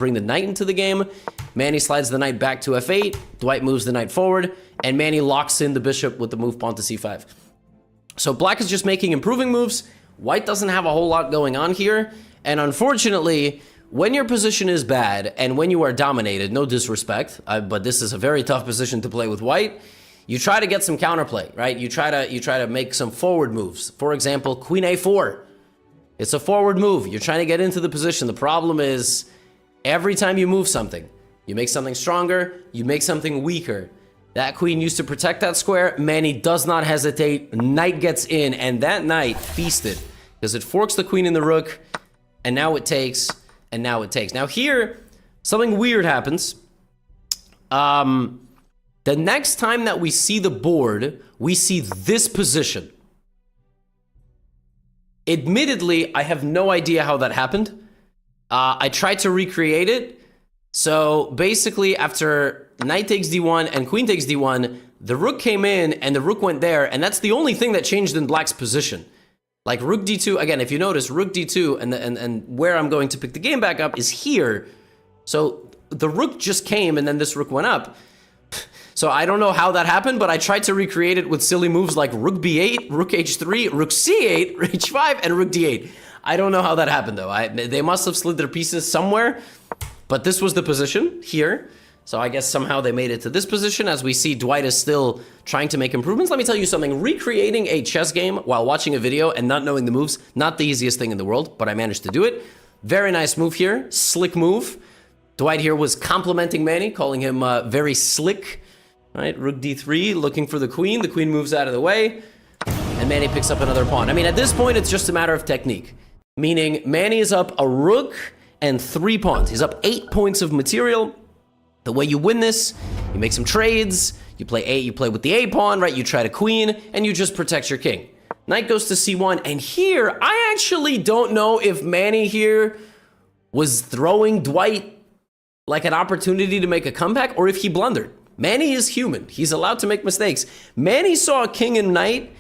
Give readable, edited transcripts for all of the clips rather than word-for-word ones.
bring the knight into the game. Manny slides the knight back to f8. Dwight moves the knight forward. And Manny locks in the bishop with the move pawn to c5. So black is just making improving moves. White doesn't have a whole lot going on here. And unfortunately, when your position is bad and when you are dominated, no disrespect, but this is a very tough position to play with white, you try to get some counterplay, right? You try to make some forward moves. For example, queen a4. It's a forward move. You're trying to get into the position. The problem is every time you move something, you make something stronger, you make something weaker. That queen used to protect that square. Manny does not hesitate. Knight gets in, and that knight feasted because it forks the queen and the rook, and now it takes, and now it takes. Now here, something weird happens. The next time that we see the board, we see this position. Admittedly, I have no idea how that happened. I tried to recreate it. So basically, after knight takes d1 and queen takes d1, the rook came in and the rook went there, and that's the only thing that changed in black's position. Like rook d2, again, if you notice, rook d2, and where I'm going to pick the game back up is here. So the rook just came and then this rook went up. So I don't know how that happened, but I tried to recreate it with silly moves like rook b8, rook h3, rook c8, h5, and rook d8. I don't know how that happened, though. They must have slid their pieces somewhere, but this was the position here. So I guess somehow they made it to this position. As we see, Dwight is still trying to make improvements. Let me tell you something. Recreating a chess game while watching a video and not knowing the moves, not the easiest thing in the world, but I managed to do it. Very nice move here. Slick move. Dwight here was complimenting Manny, calling him very slick. All right, rook d3, looking for the queen. The queen moves out of the way, and Manny picks up another pawn. I mean, at this point, it's just a matter of technique. Meaning, Manny is up a rook and 3 pawns. He's up 8 points of material. The way you win this, you make some trades, you play with the A pawn, right? You try to queen, and you just protect your king. Knight goes to c1, and here, I actually don't know if Manny here was throwing Dwight like an opportunity to make a comeback, or if he blundered. Manny is human. He's allowed to make mistakes. Manny saw a king and knight,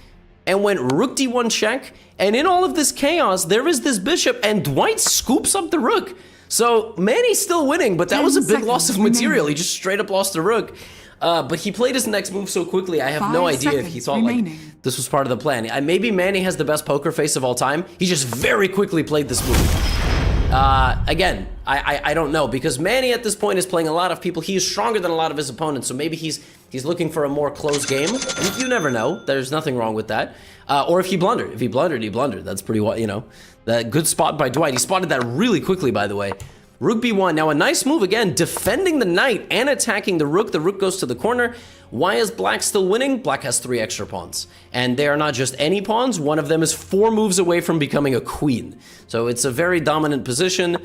and went rook d1 check, and in all of this chaos, there is this bishop, and Dwight scoops up the rook. So Manny's still winning, but that was a big loss of material. He just straight up lost the rook. But he played his next move so quickly, I have no idea if he thought like this was part of the plan. Maybe Manny has the best poker face of all time. He just very quickly played this move. Again, I don't know, because Manny at this point is playing a lot of people. He is stronger than a lot of his opponents, so maybe he's looking for a more close game. You never know. There's nothing wrong with that. Or if he blundered. If he blundered, he blundered. That's pretty, you know, that good spot by Dwight. He spotted that really quickly, by the way. Rook b1. Now a nice move again, defending the knight and attacking the rook. The rook goes to the corner. Why is black still winning? Black has 3 extra pawns. And they are not just any pawns. One of them is 4 moves away from becoming a queen. So it's a very dominant position.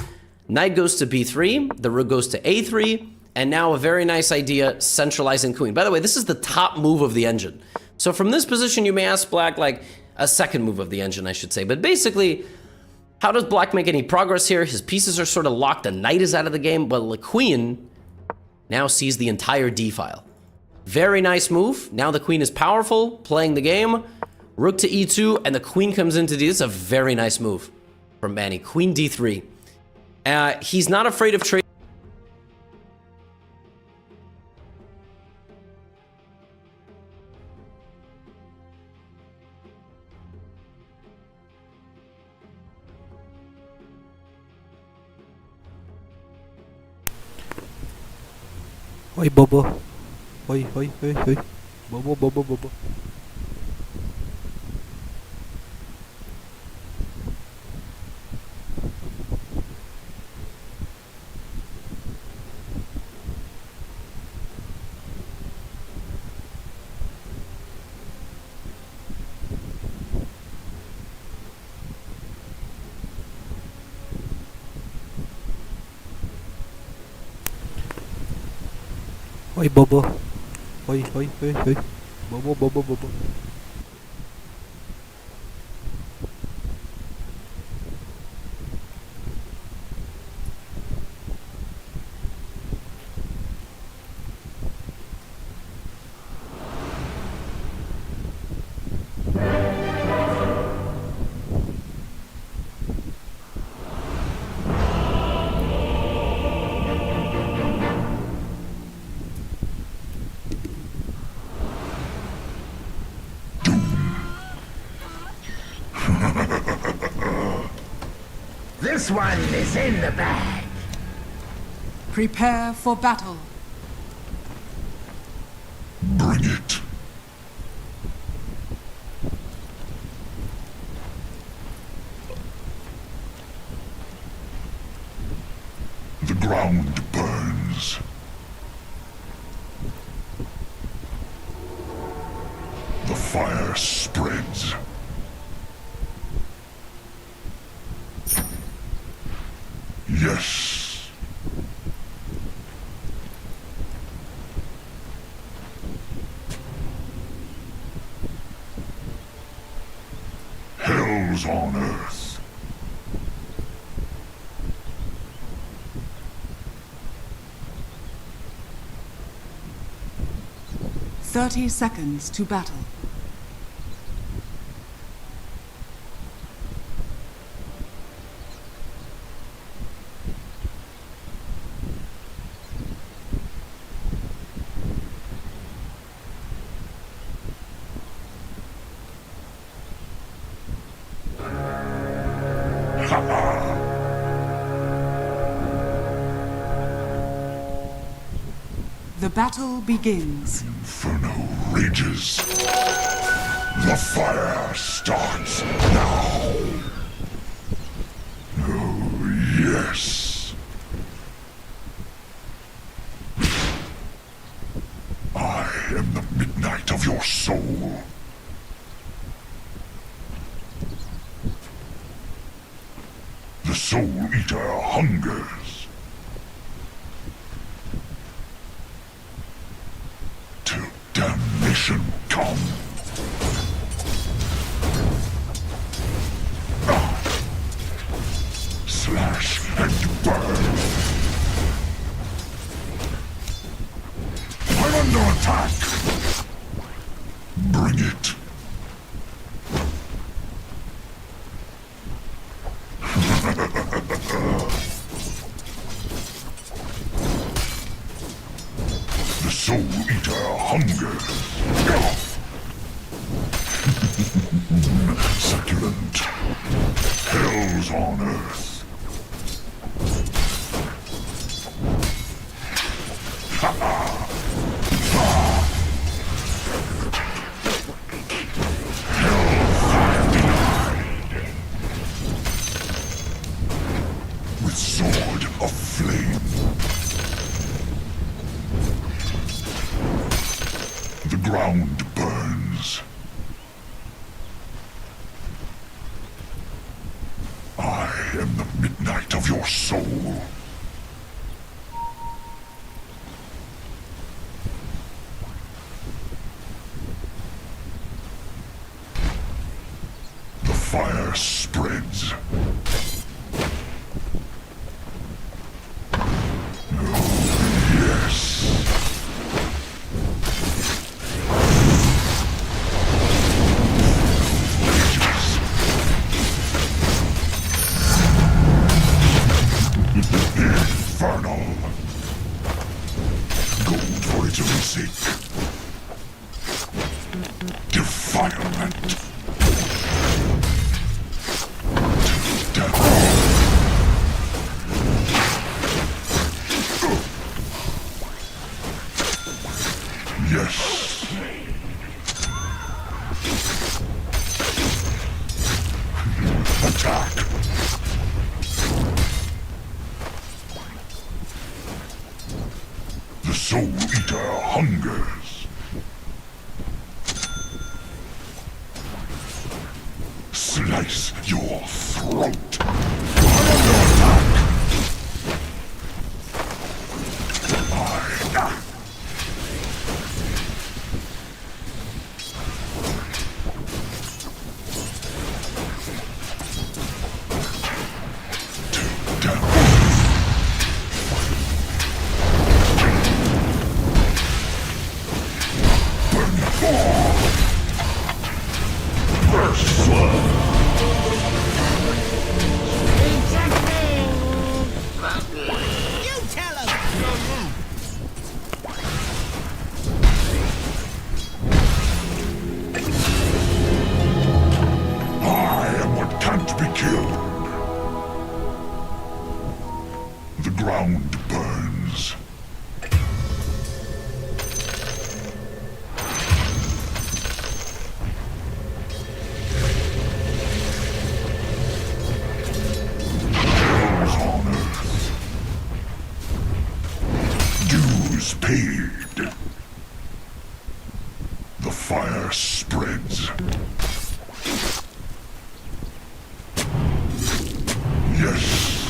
Knight goes to b3. The rook goes to a3. And now a very nice idea, centralizing queen. By the way, this is the top move of the engine. So from this position, you may ask black, like, a second move of the engine, I should say. But basically, how does black make any progress here? His pieces are sort of locked. The knight is out of the game, but the queen now sees the entire d file. Very nice move. Now the queen is powerful, playing the game. Rook to e2, and the queen comes into d. This is a very nice move from Manny. Queen d3. He's not afraid of trading. Oi, bobo. Oi, oi, oi, oi. Bobo, bobo, bobo. Oi, bobo. Oi, oi, oi, oi. Bobo, bobo, bobo. This one is in the bag. Prepare for battle. Bring it. The ground burns. The fire spreads. Yes. Hell's on earth. 30 seconds to battle. The battle begins. Inferno rages. The fire starts now. Oh, yes. I am the midnight of your soul. The Soul Eater hungers. Till damnation come. Slash and burn. I'm under attack. Bring it. The Soul Eater hungers. Succulent. Hell's on earth. Hellfire denied. With sword of flame. The ground burns. I am the midnight of your soul. The fire spreads. Oh, yes. Infernal. Gold for its own sake. Defilement. Death. Yes. Attack. The Soul Eater hungers. Slice your throat. I'm under attack. ground burns. Hell's on earth. Dues paid. The fire spreads. Yes.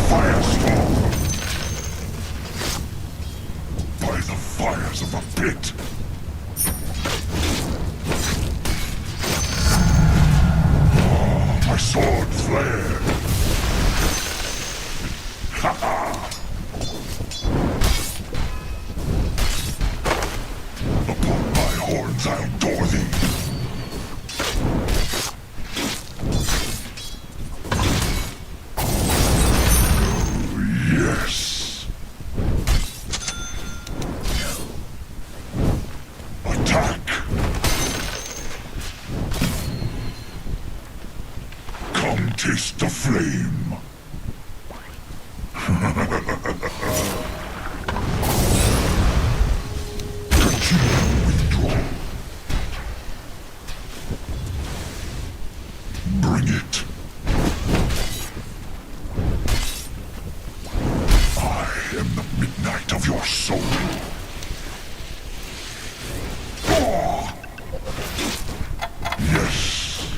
Firestorm. By the fires of the pit. My sword flared. Ha ha! Upon my horns I'll door thee. Oh, yes. Attack. Come taste the flame. Continue withdrawal. Bring it. I am the midnight of your soul. Ah! Yes,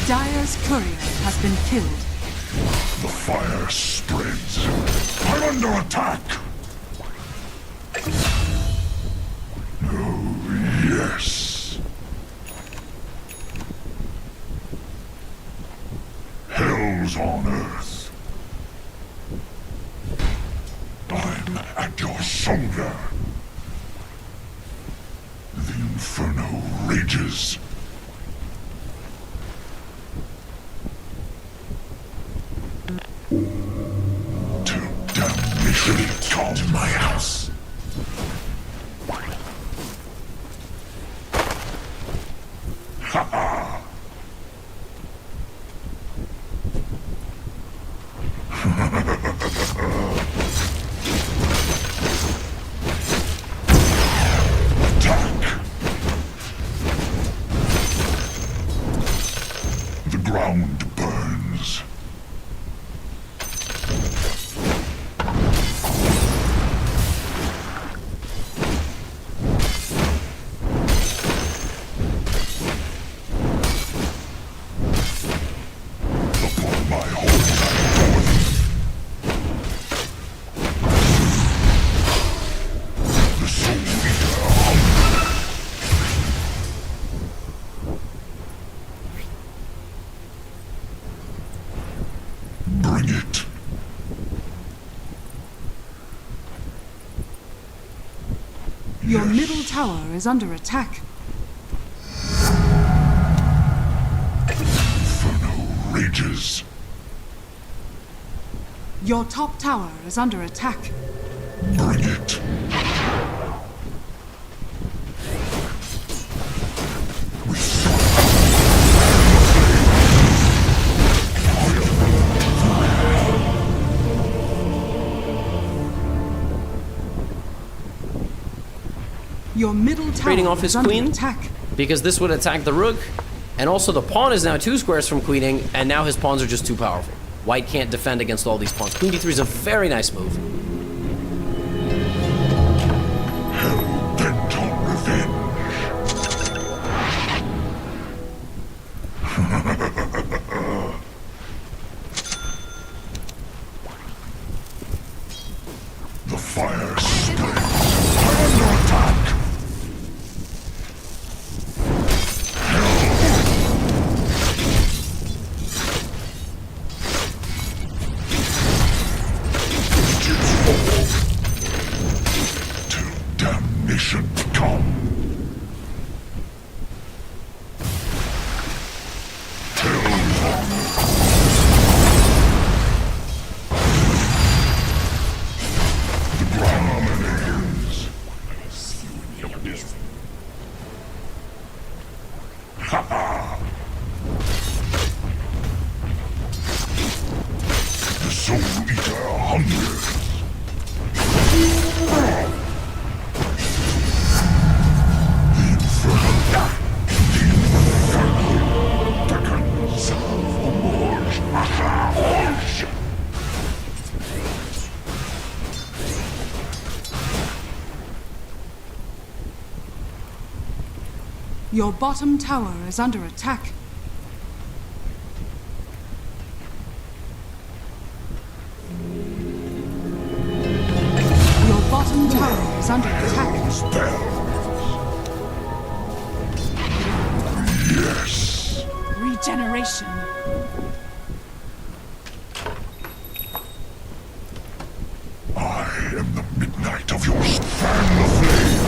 Dire's courier has been killed. the fire spreads. I'm under attack. Oh, yes. Hell's on earth. I'm at your shoulder. The inferno rages. Till damnation come to my house. Ha ha! Attack! The ground burns. Upon my horns I door thee. The soul eater hunger. Bring it. Your Yes. middle tower is under attack. Inferno rages. Your top tower is under attack. Bring it. With Your middle tower Trading off is his under queen? attack. Because this would attack the rook, and also the pawn is now 2 squares from queening, and now his pawns are just too powerful. White can't defend against all these pawns. Queen d3 is a very nice move. hell bent on revenge. The fire spreads. I'm under attack. Hell. The Soul Eater hungers. The Inferno. Beckons. Omorge. Orge. Your bottom tower is under attack. Your bottom tower is under attack. Spells. Yes. Regeneration. I am the midnight of your fan the flame.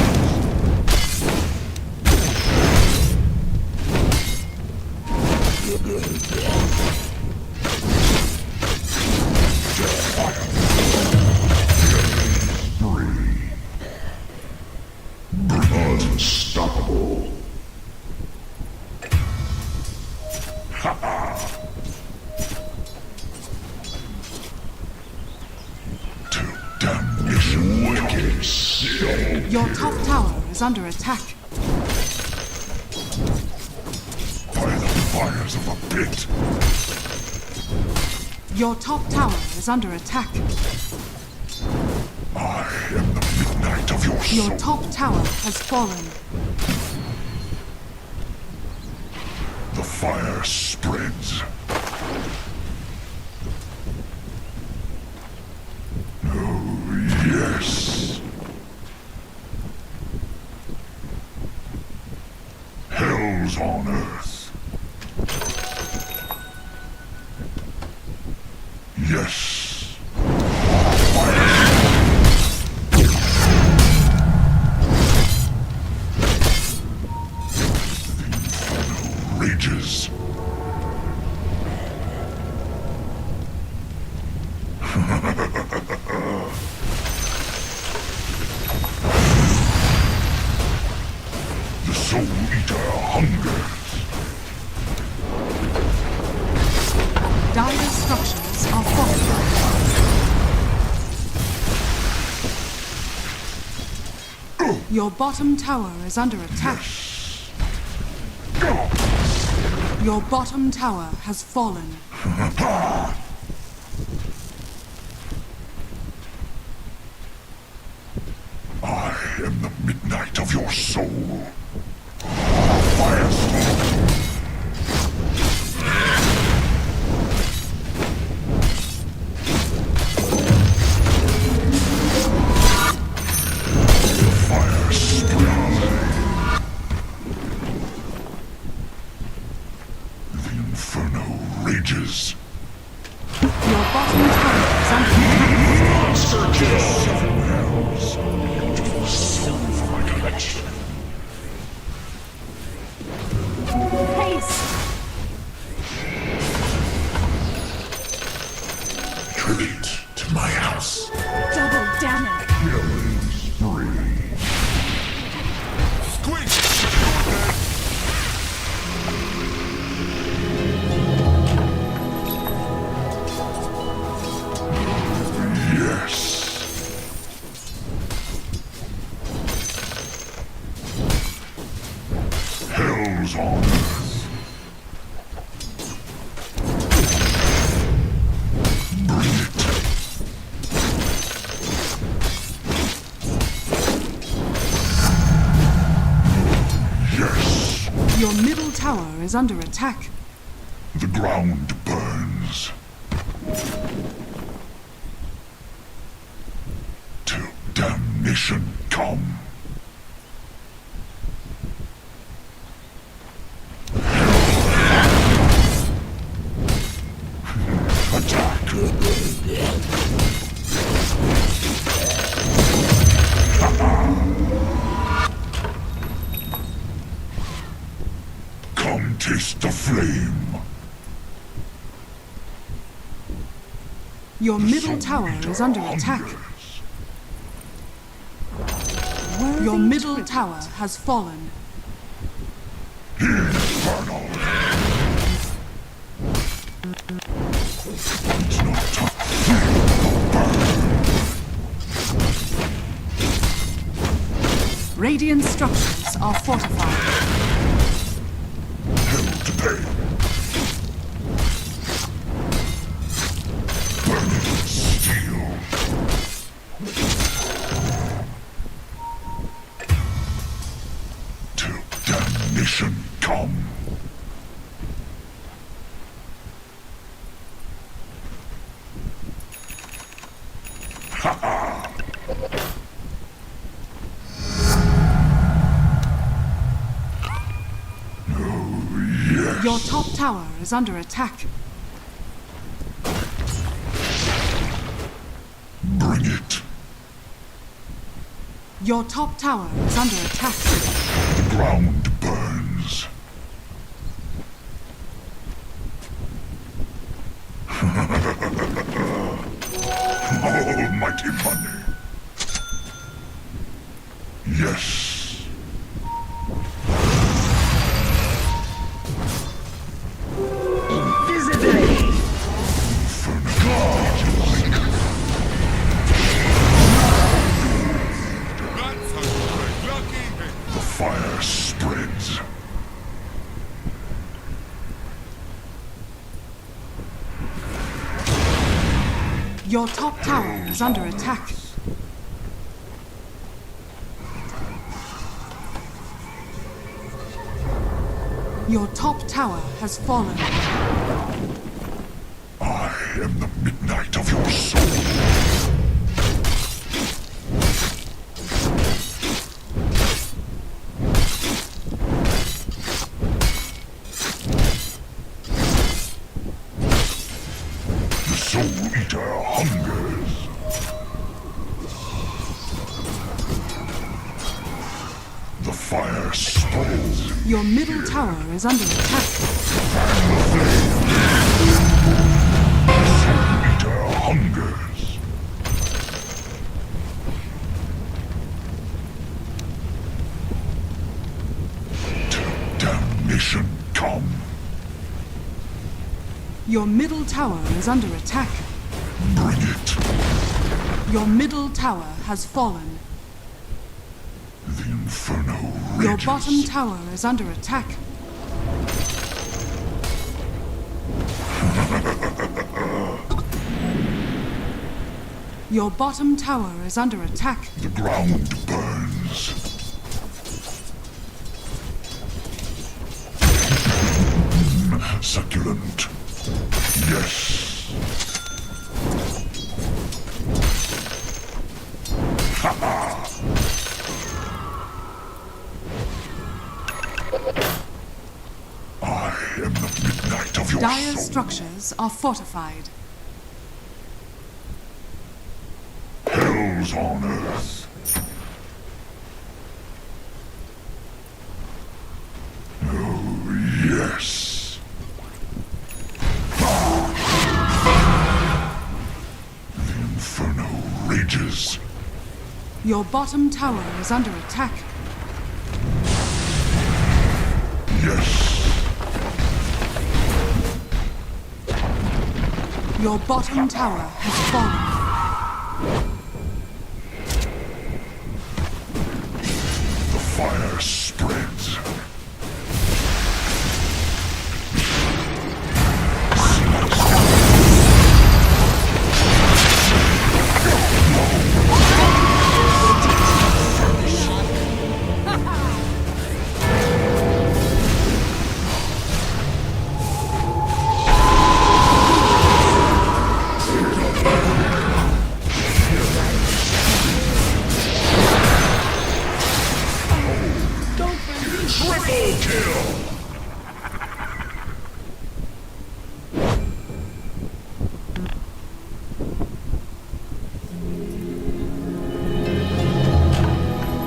Unstoppable. To damnation, wicked soul. Your top tower is under attack. By the fires of a pit. Your top tower is under attack. I am the midnight of your soul. Your top tower has fallen. The fire spreads. Oh, yes. Hell's on earth. Yes. Rages. The Soul Eater hungers. Dire structures are falling. Your bottom tower is under attack. Your bottom tower has fallen. I am the midnight of your soul. Firestorm. The fire spreads. The inferno rages. Your bottom tower is under attack. Monster kill. 7 hells. Beautiful soul for my collection. Haste! Tribute to my house. Double damage! Killing spree. Yes. Hell's on earth. Bring it. Yes. Your middle tower is under attack. The ground burns. Till damnation come. Attack. Come taste the flame. Your middle tower is under attack. Your middle tower has fallen. Fire. infernal. It's not time. Radiant structures are fortified. Hell to pay. Burning steel. Till damnation come. Your top tower is under attack. Bring it. Your top tower is under attack. The ground burns. Almighty money. Yes. Invisibly. The fire spreads. Your top tower is under attack. Your top tower has fallen. I am the midnight of your soul. The Soul Eater hungers. The fire spreads. Your middle tower is under attack. Soul Eater hungers. Till damnation come. Your middle tower is under attack. Bring it. Your middle tower has fallen. The inferno rages. Your bottom tower is under attack. Your bottom tower is under attack. The ground burns. Succulent. Yes. I am the midnight of your Dire soul. structures are fortified. Hell's on earth. Oh, yes. The inferno rages. Your bottom tower is under attack. Yes. Your bottom tower has fallen. The fire spreads. Triple kill!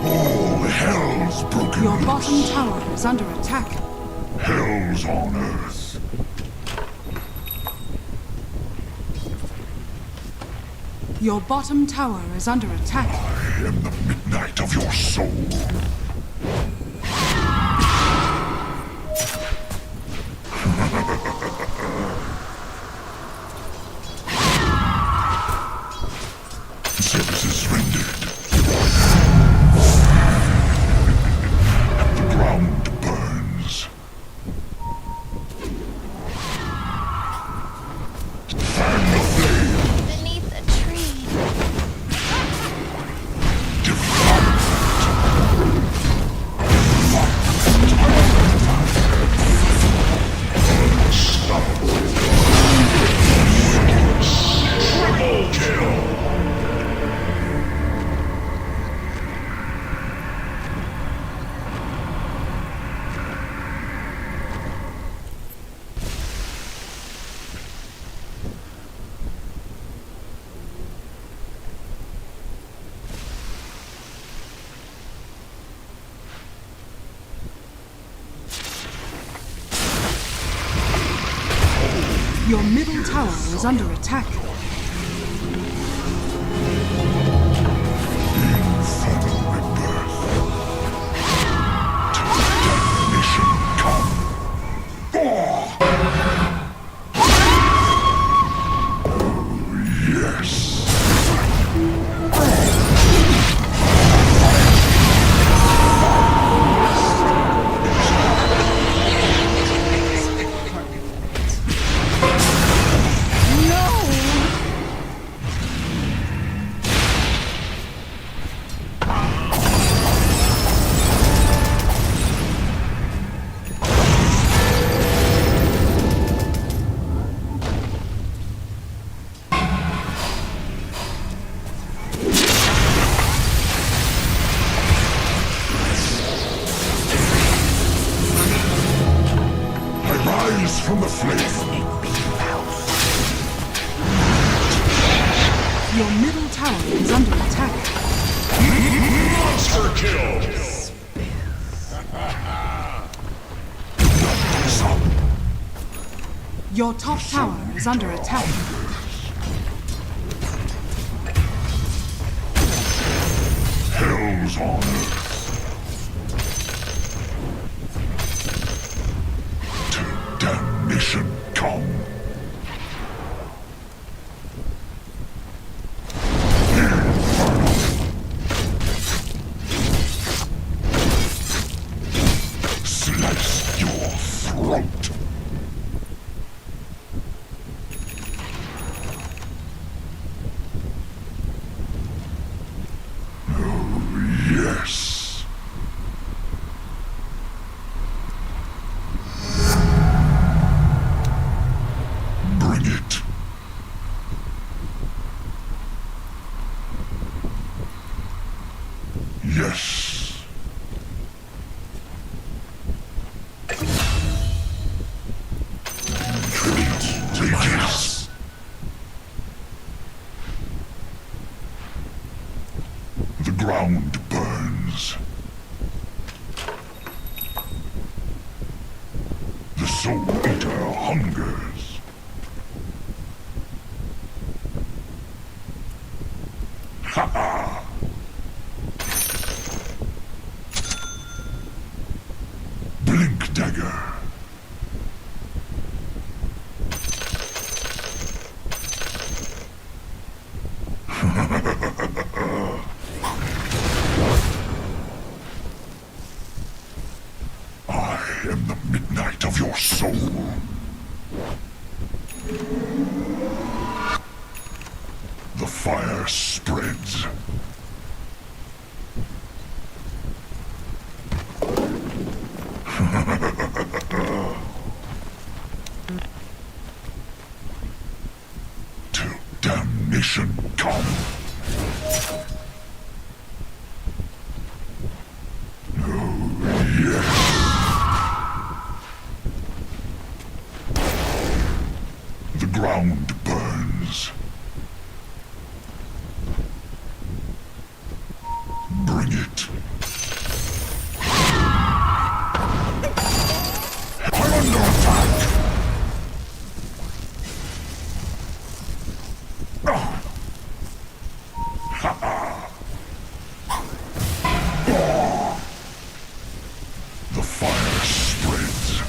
All hell's broken Your loose. bottom tower is under attack. Hell's on earth. Your bottom tower is under attack. I am the midnight of your soul. Your middle tower is under attack. Infernal rebirth. To definition come. Yes. Rise from the flame. Your middle tower is under attack. Monster kill. Your top tower is under attack. Hell's on earth. To damnation come. Slice your throat. Yes. Bring it. Yes. Tribute to my house. The ground burns. The soul eater hungers. Ha ha! Blink dagger. I am the midnight of your soul. The fire spreads. To damnation come. The ground burns. Bring it. I'm under attack. The fire spreads.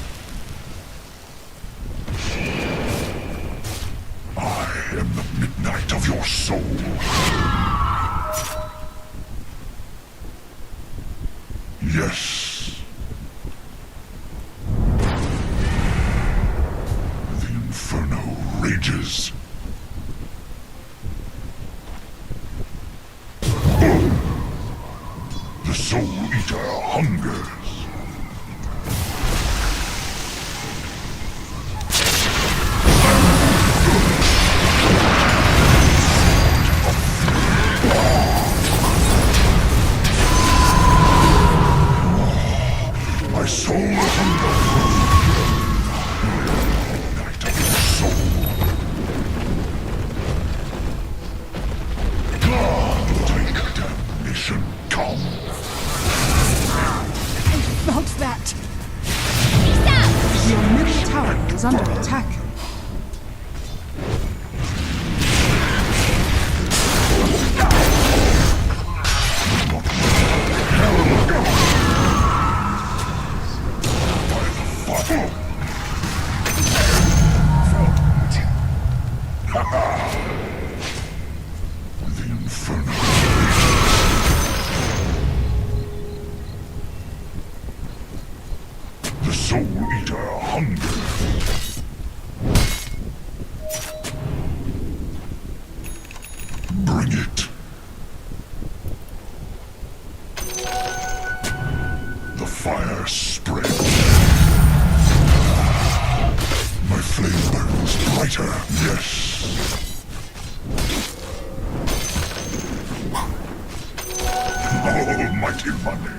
I am the midnight of your soul. Yes. The inferno rages. The soul eater hungers. My soul hungers. Night of your soul. God, take damnation, come. Felt that. Your middle tower is under attack. The inferno. The Soul Eater hungers. Bring it. The fire spreads. My flame burns brighter. Yes. Almighty money.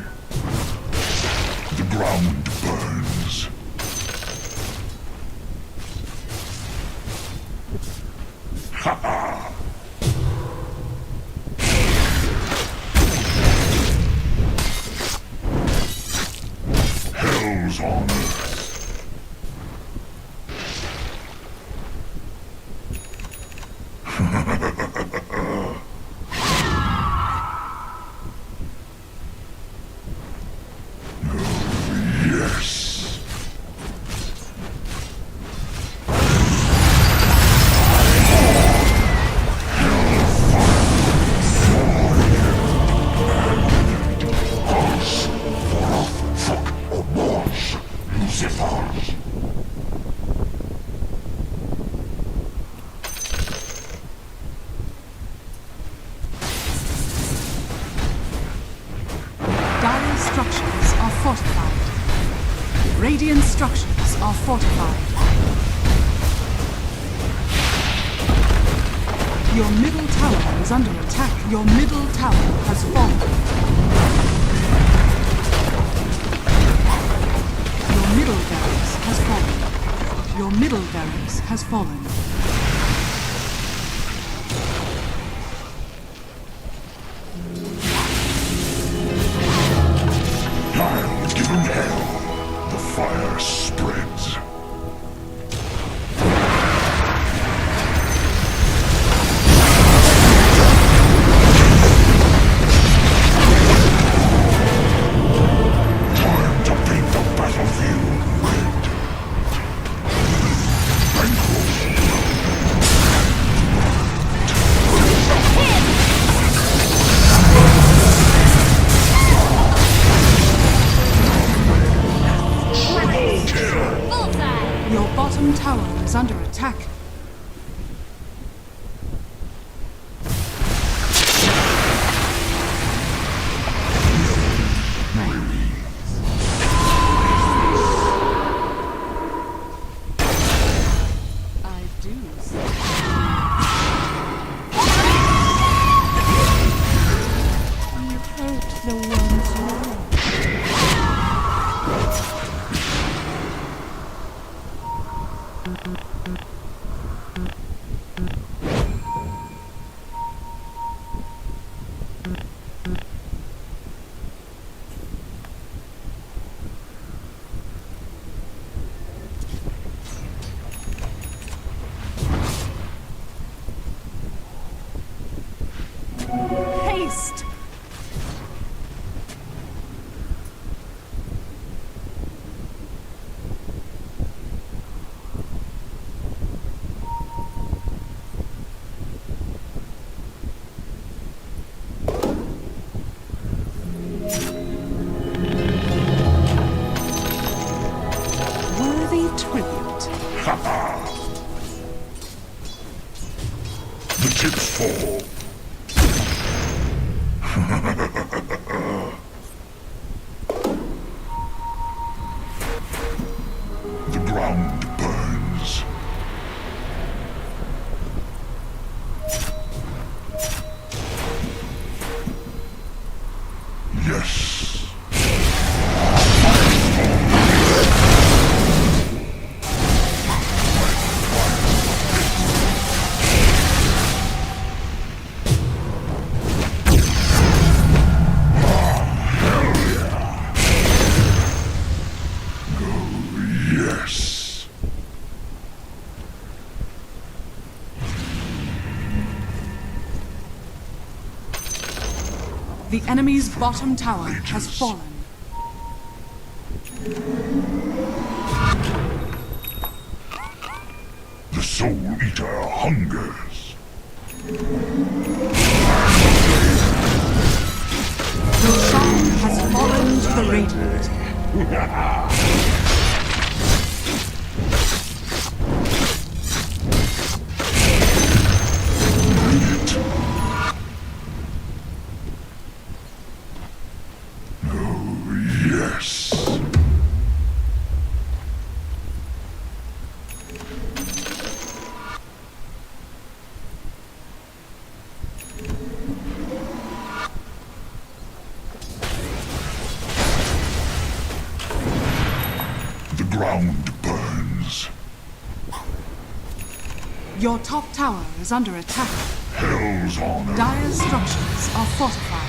The ground burns. Ha ha! Hell's on earth. Yes. Dire structures are fortified. Radiant structures are fortified. Your middle tower is under attack. Your middle tower has fallen. Your middle barracks has fallen. Your middle barracks has fallen. I'll give him hell. The fire spreads. Time to paint the battlefield red. Your bottom tower is under attack. I do. You hurt the ones you love. Haste! Worthy tribute. The chips fall. The ground burns. Yes. Yes. The enemy's bottom tower has fallen. Soul Eater hungers. Your song has fallen to the radiant. Yes. The ground burns. Your top tower is under attack. Hell's honor. Dire structures are fortified.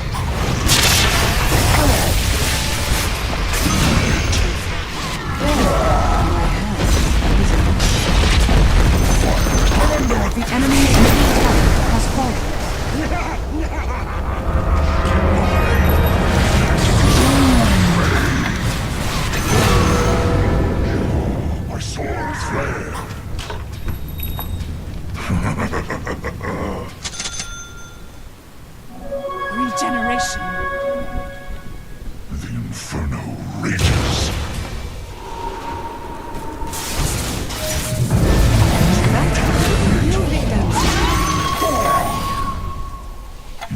The enemy's middle tower has fallen. My sword flare. Regeneration. The inferno rages.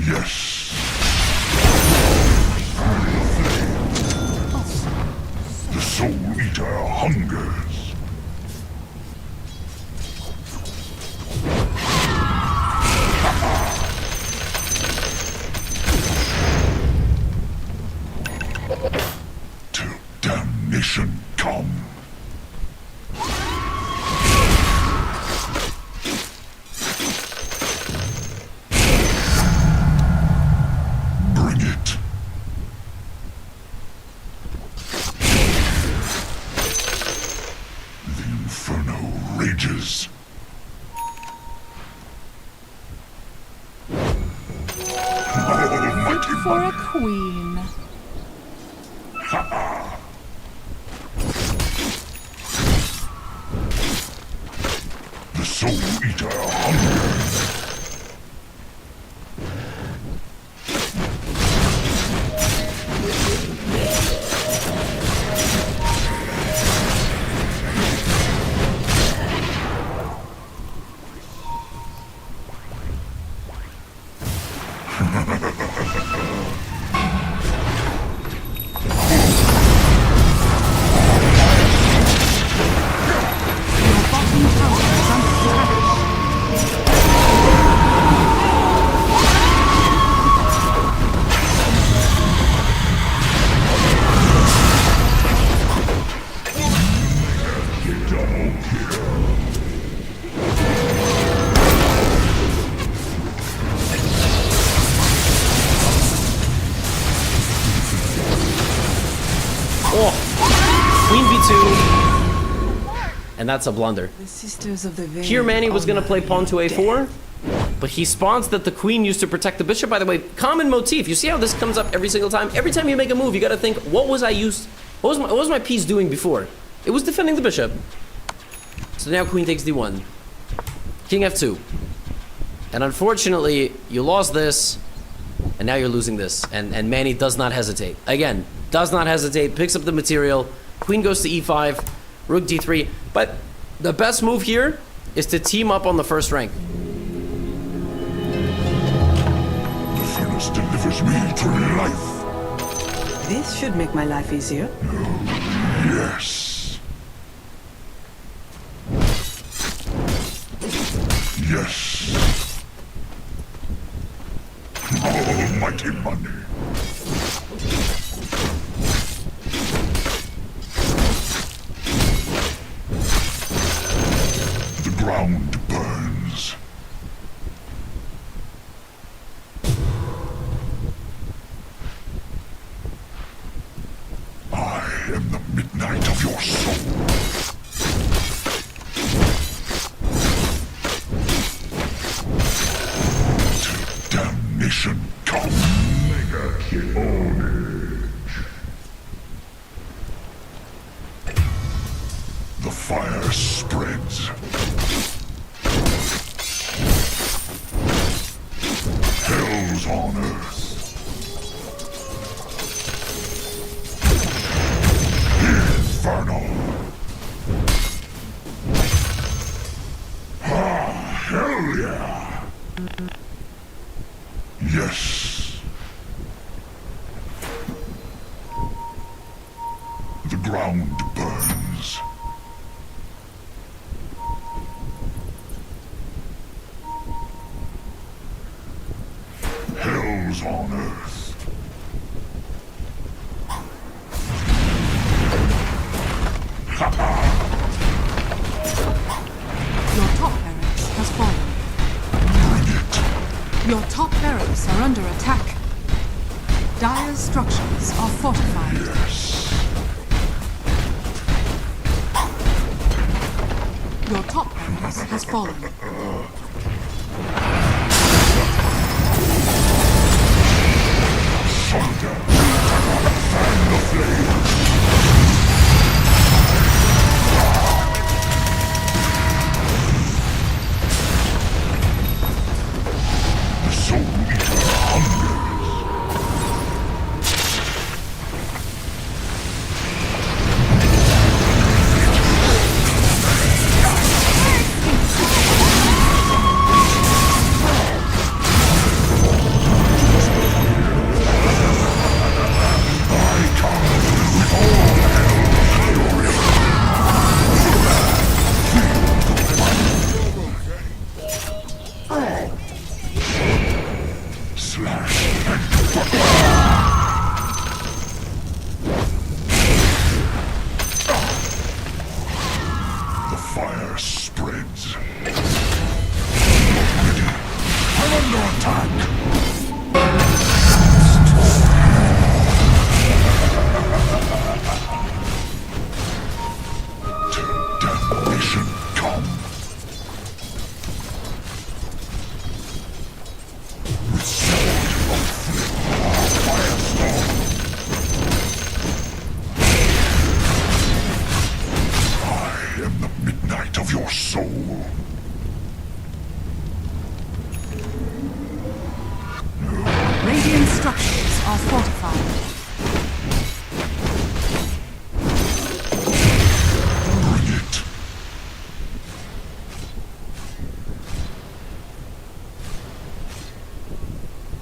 Yes. The Soul Eater hungers. Till damnation come. Bring it. The inferno rages. Oh, mighty For a queen. The Soul Eater hungers. Your bottom tower is under attack. Oh, Queen B2. And that's a blunder. The Sisters of the Veil. Here Manny was honor gonna play pawn to your a4, but he spawns that the queen used to protect the bishop. By the way, common motif. You see how this comes up every single time? Every time you make a move, you gotta think, what was my piece doing before? It was defending the bishop. So now queen takes d1. King f2. And unfortunately, you lost this, and now you're losing this. And Manny does not hesitate. Again, does not hesitate, picks up the material, queen goes to e5, rook d3. But the best move here is to team up on the first rank. The furnace delivers me to life. This should make my life easier. Yes. Yes. Almighty money. The ground burns. I am the midnight of your soul. Till damnation come. Mega carnage. The fire spreads. Hell's on earth. Infernal. Ah, hell yeah. Yes. The ground burns. Hell's on earth. Your top barracks has fallen. Bring it. Your top barracks are under attack. Dire's structures are fortified. Yes. Your top barracks has fallen. Thunder. Fan the flame. The Soul Eater hungers. I come with all hell's fury. Slash and the fire spreads. Ready. I'm under attack. Till damnation come. With sword of flame, firestorm. I am the midnight of your soul. Radiant structures are fortified. Bring it.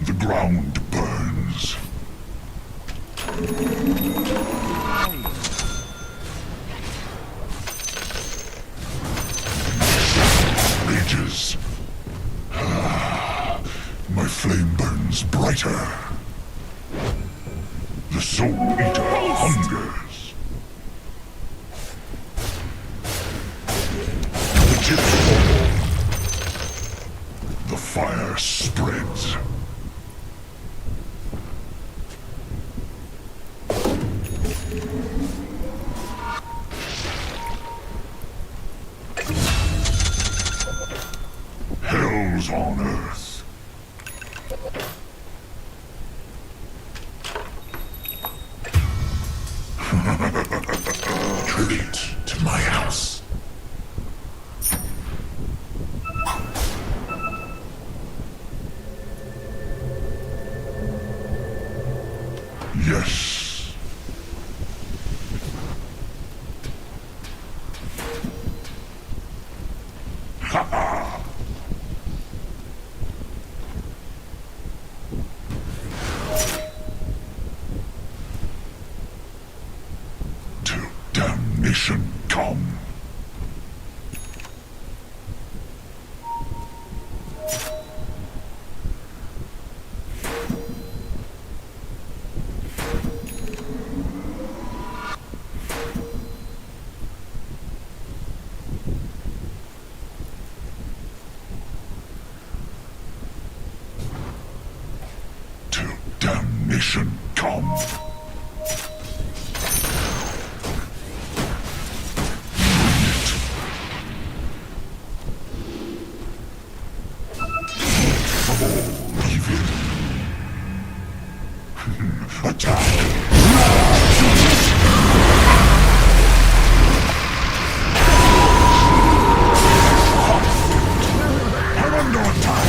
The ground burns. Rages. Ah, my flame burns brighter. The Soul Eater hungers. The chips fall. The fire spreads. Hell's on earth. Tribute to my house. Yes. Ha ha. Till damnation come. Till damnation come. I'm under attack.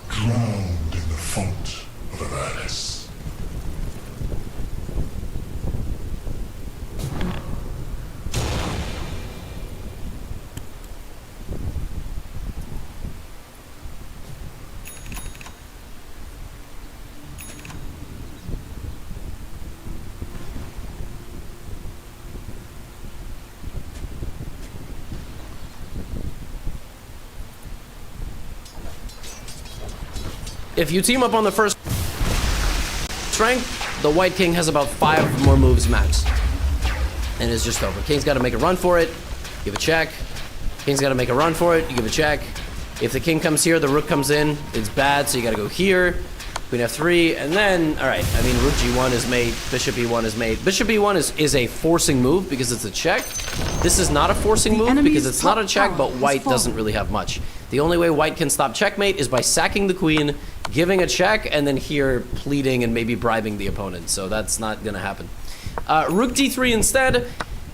Drowned in the font of Avalis. If you team up on the first strength, the White King has about 5 more moves max. And it's just over. King's got to make a run for it. Give a check. King's got to make a run for it. You give a check. If the king comes here, the rook comes in. It's bad, so you got to go here. Queen f3, and then, all right, I mean, rook g1 is made, bishop e1 is made. Bishop e1 is a forcing move because it's a check. This is not a forcing move because it's not a check, but white doesn't really have much. The only way white can stop checkmate is by sacking the queen, giving a check, and then here pleading and maybe bribing the opponent. So that's not gonna happen. Rook d3 instead.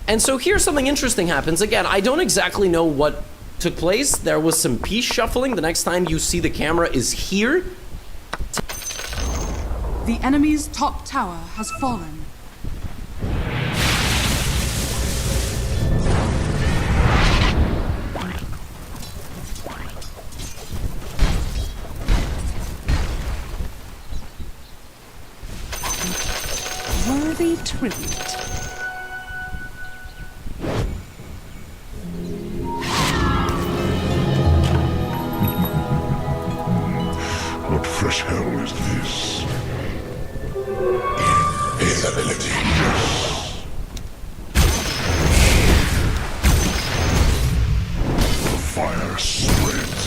And so here something interesting happens. Again, I don't exactly know what took place. There was some piece shuffling. The next time you see the camera is here. The enemy's top tower has fallen. Worthy tribute. What fresh hell is this? Invisibility. The fire spreads.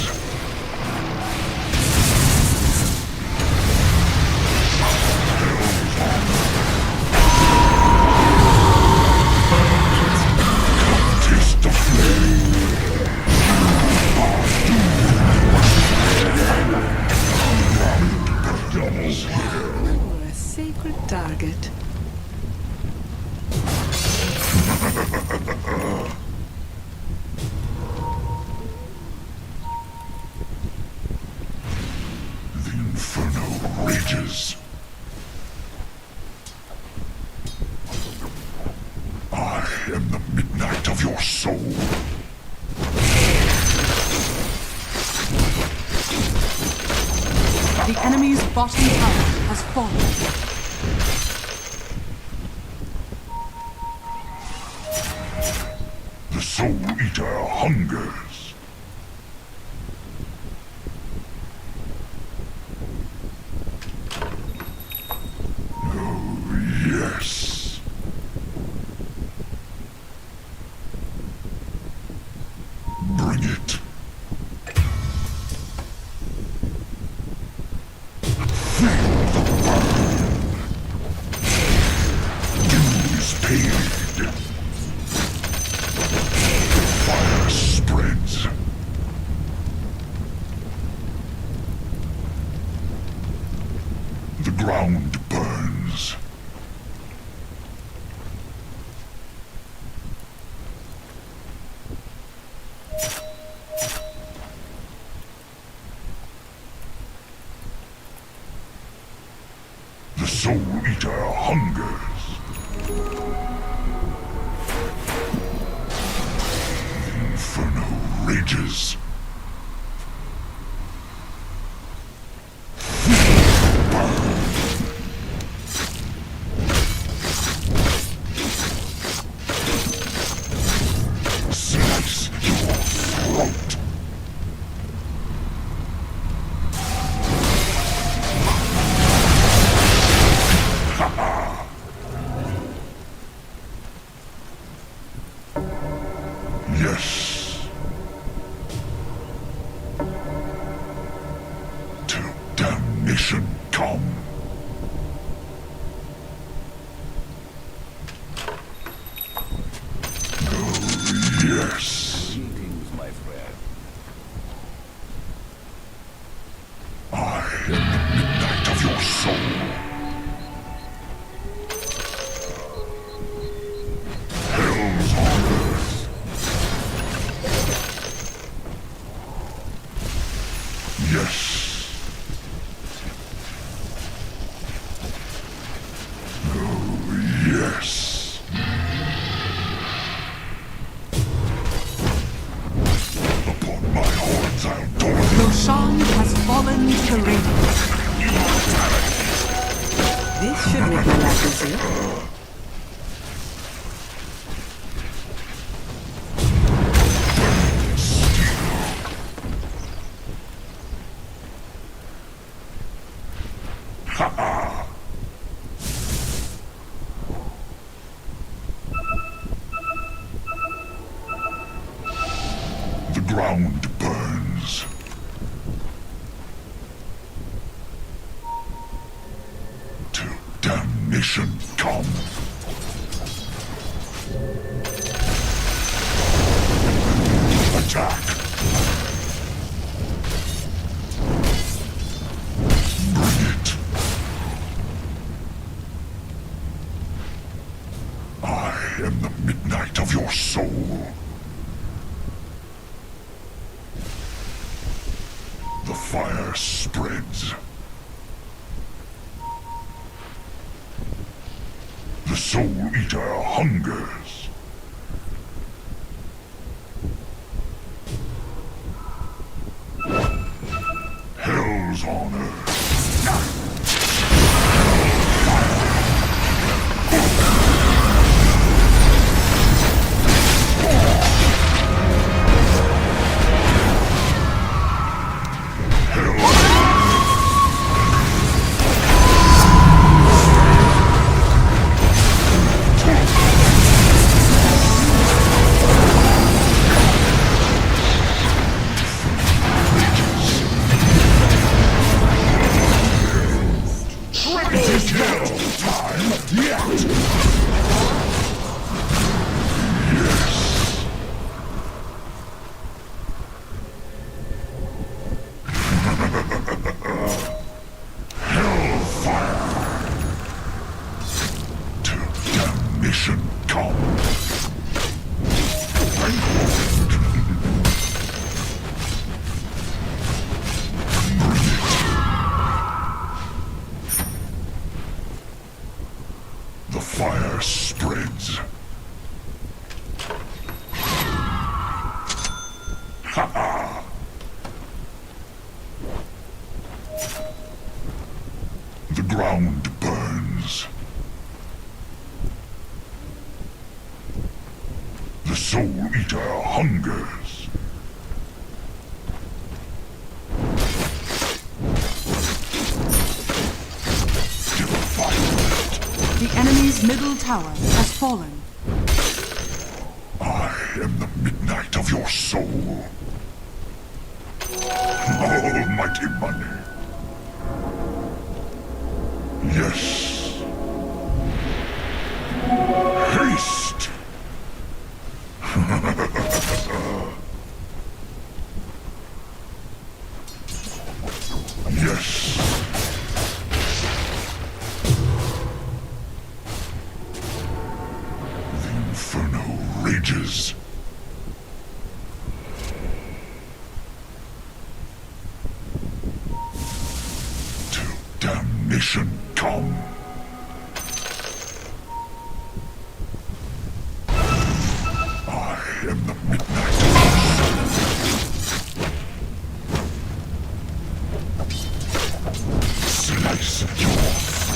Taste the flame. Doubles here. We're a sacred target. The inferno rages. I am the midnight of your soul. The enemy's bottom tower has fallen. The Soul Eater hungers. Oh, yes. Bring it. Feel the burn. Due is paid. Fire spreads. The ground burns. The Soul Eater hungers. The inferno rages. Slice your throat. Yes. Till damnation come. Oh, yes. Greetings, my friend. I am the midnight of your soul. Hell's on earth. Roshan has fallen to Radiant. This should make my life easier. The ground burns. Till damnation come. Attack. Bring it. I am the midnight of your soul. The fire spreads. The Soul Eater hungers. Hell's on earth. Kill time yet! Yes! Hellfire! Till damnation come! The fire spreads. Ha-ha! The ground burns. The Soul Eater hungers. Till the fire. The enemy's middle tower has fallen. I am the midnight of your soul. Almighty money. Yes. Haste. Yes. The inferno rages. Till damnation come. I am the midnight of your soul. Slice your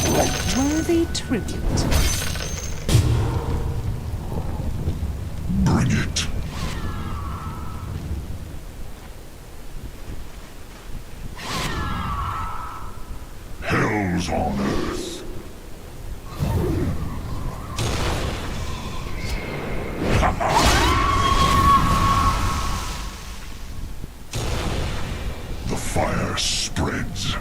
throat. Worthy tribute. Bring it. Hell's on earth. The fire spreads.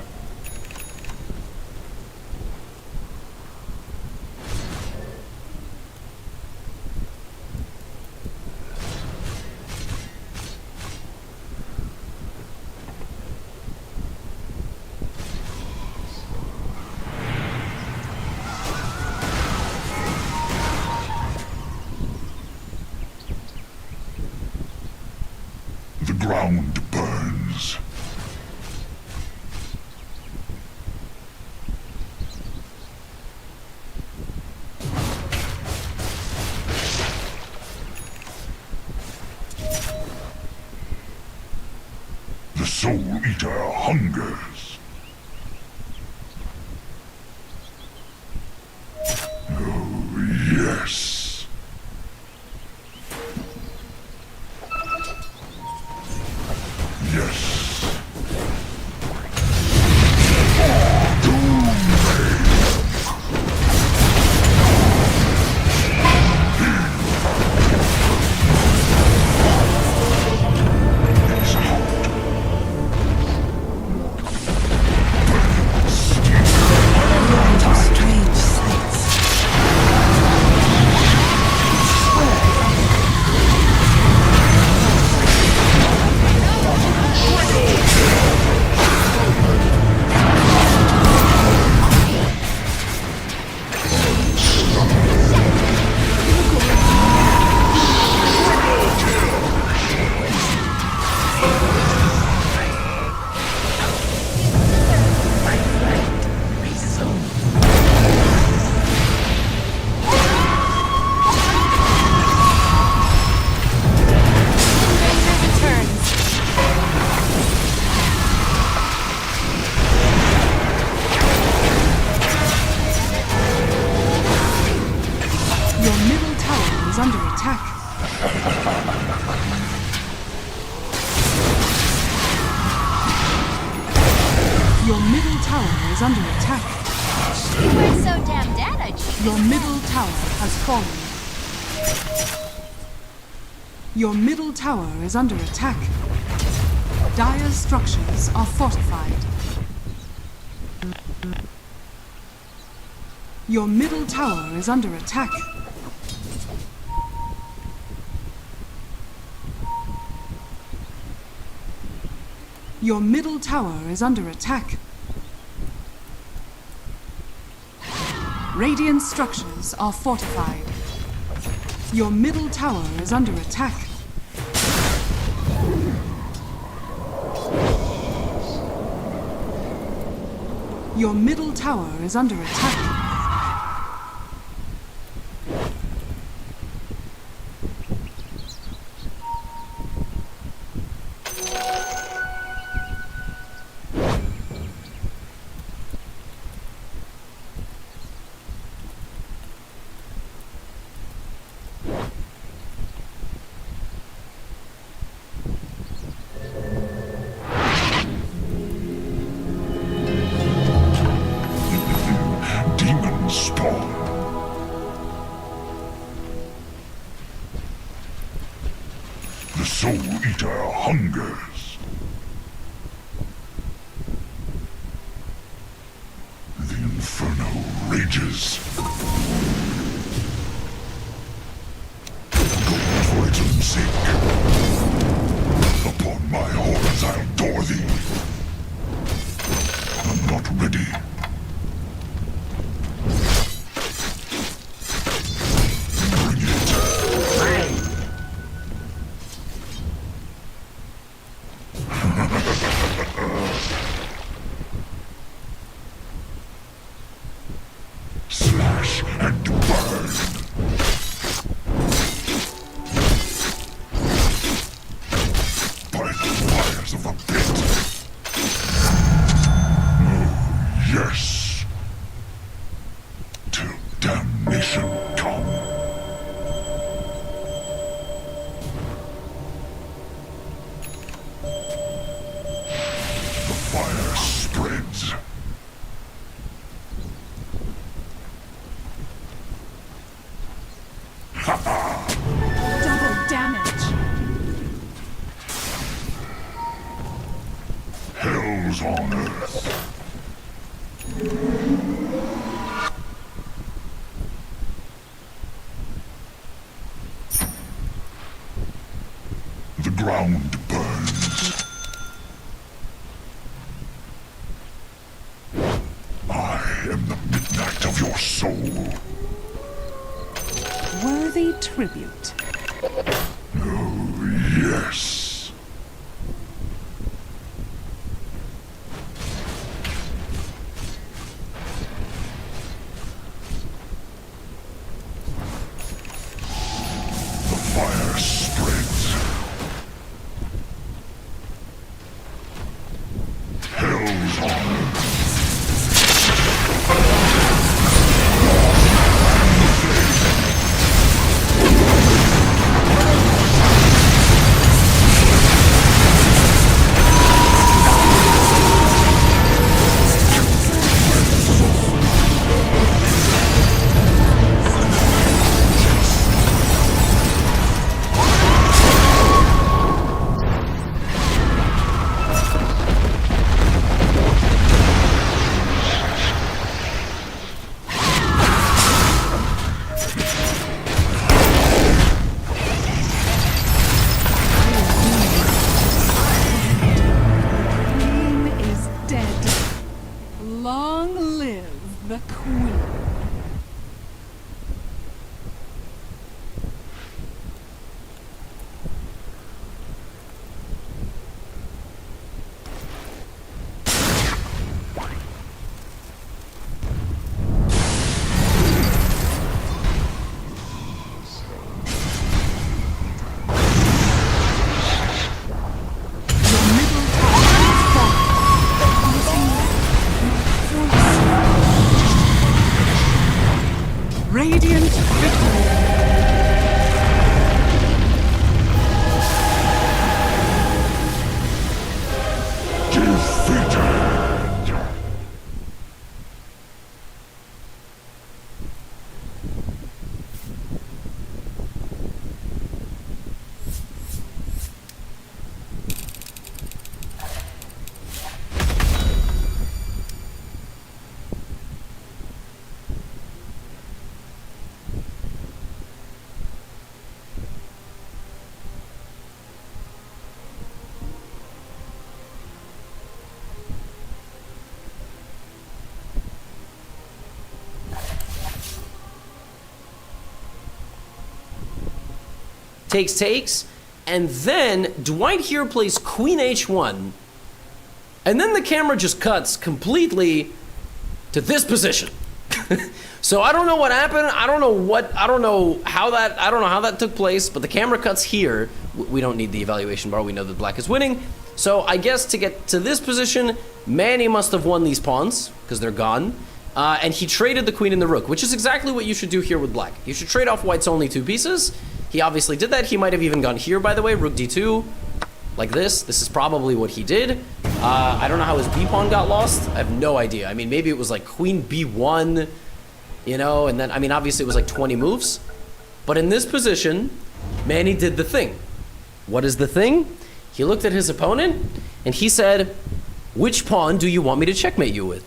The ground burns. The Soul Eater hungers. Oh, yes. Yes. Strange sights. Your middle tower is under attack. Your middle tower is under attack. We're so damn dead, I just... Your middle tower has fallen. Your middle tower is under attack. Dire's structures are fortified. Your middle tower is under attack. Your middle tower is under attack. Radiant structures are fortified. Your middle tower is under attack. Your middle tower is under attack. Demon spawn. The Soul Eater hungers. The Inferno rages. Go for its own sake. Upon my horns I'll door thee. I'm not ready. Bring it. Slash and burn. By the fires of a pit. Oh, yes. Till damnation come. The fire spreads. Double damage. Hell's on earth. The ground burns. I am the midnight of your soul. Worthy tribute. Oh, yes. takes, and then Dwight here plays queen h1, and then the camera just cuts completely to this position. So I don't know what happened. I don't know how that took place, but the camera cuts here. We don't need the evaluation bar. We know that black is winning. So I guess to get to this position, Manny must have won these pawns because they're gone. And he traded the queen and the rook, which is exactly what you should do here with black. You should trade off white's only 2 pieces. He obviously did that. He might have even gone here, by the way, rook d2, like this. This is probably what he did. I don't know how his b pawn got lost. I have no idea. I mean, maybe it was like queen b1, you know, and then, I mean, obviously it was like 20 moves. But in this position, Manny did the thing. What is the thing? He looked at his opponent and he said, which pawn do you want me to checkmate you with?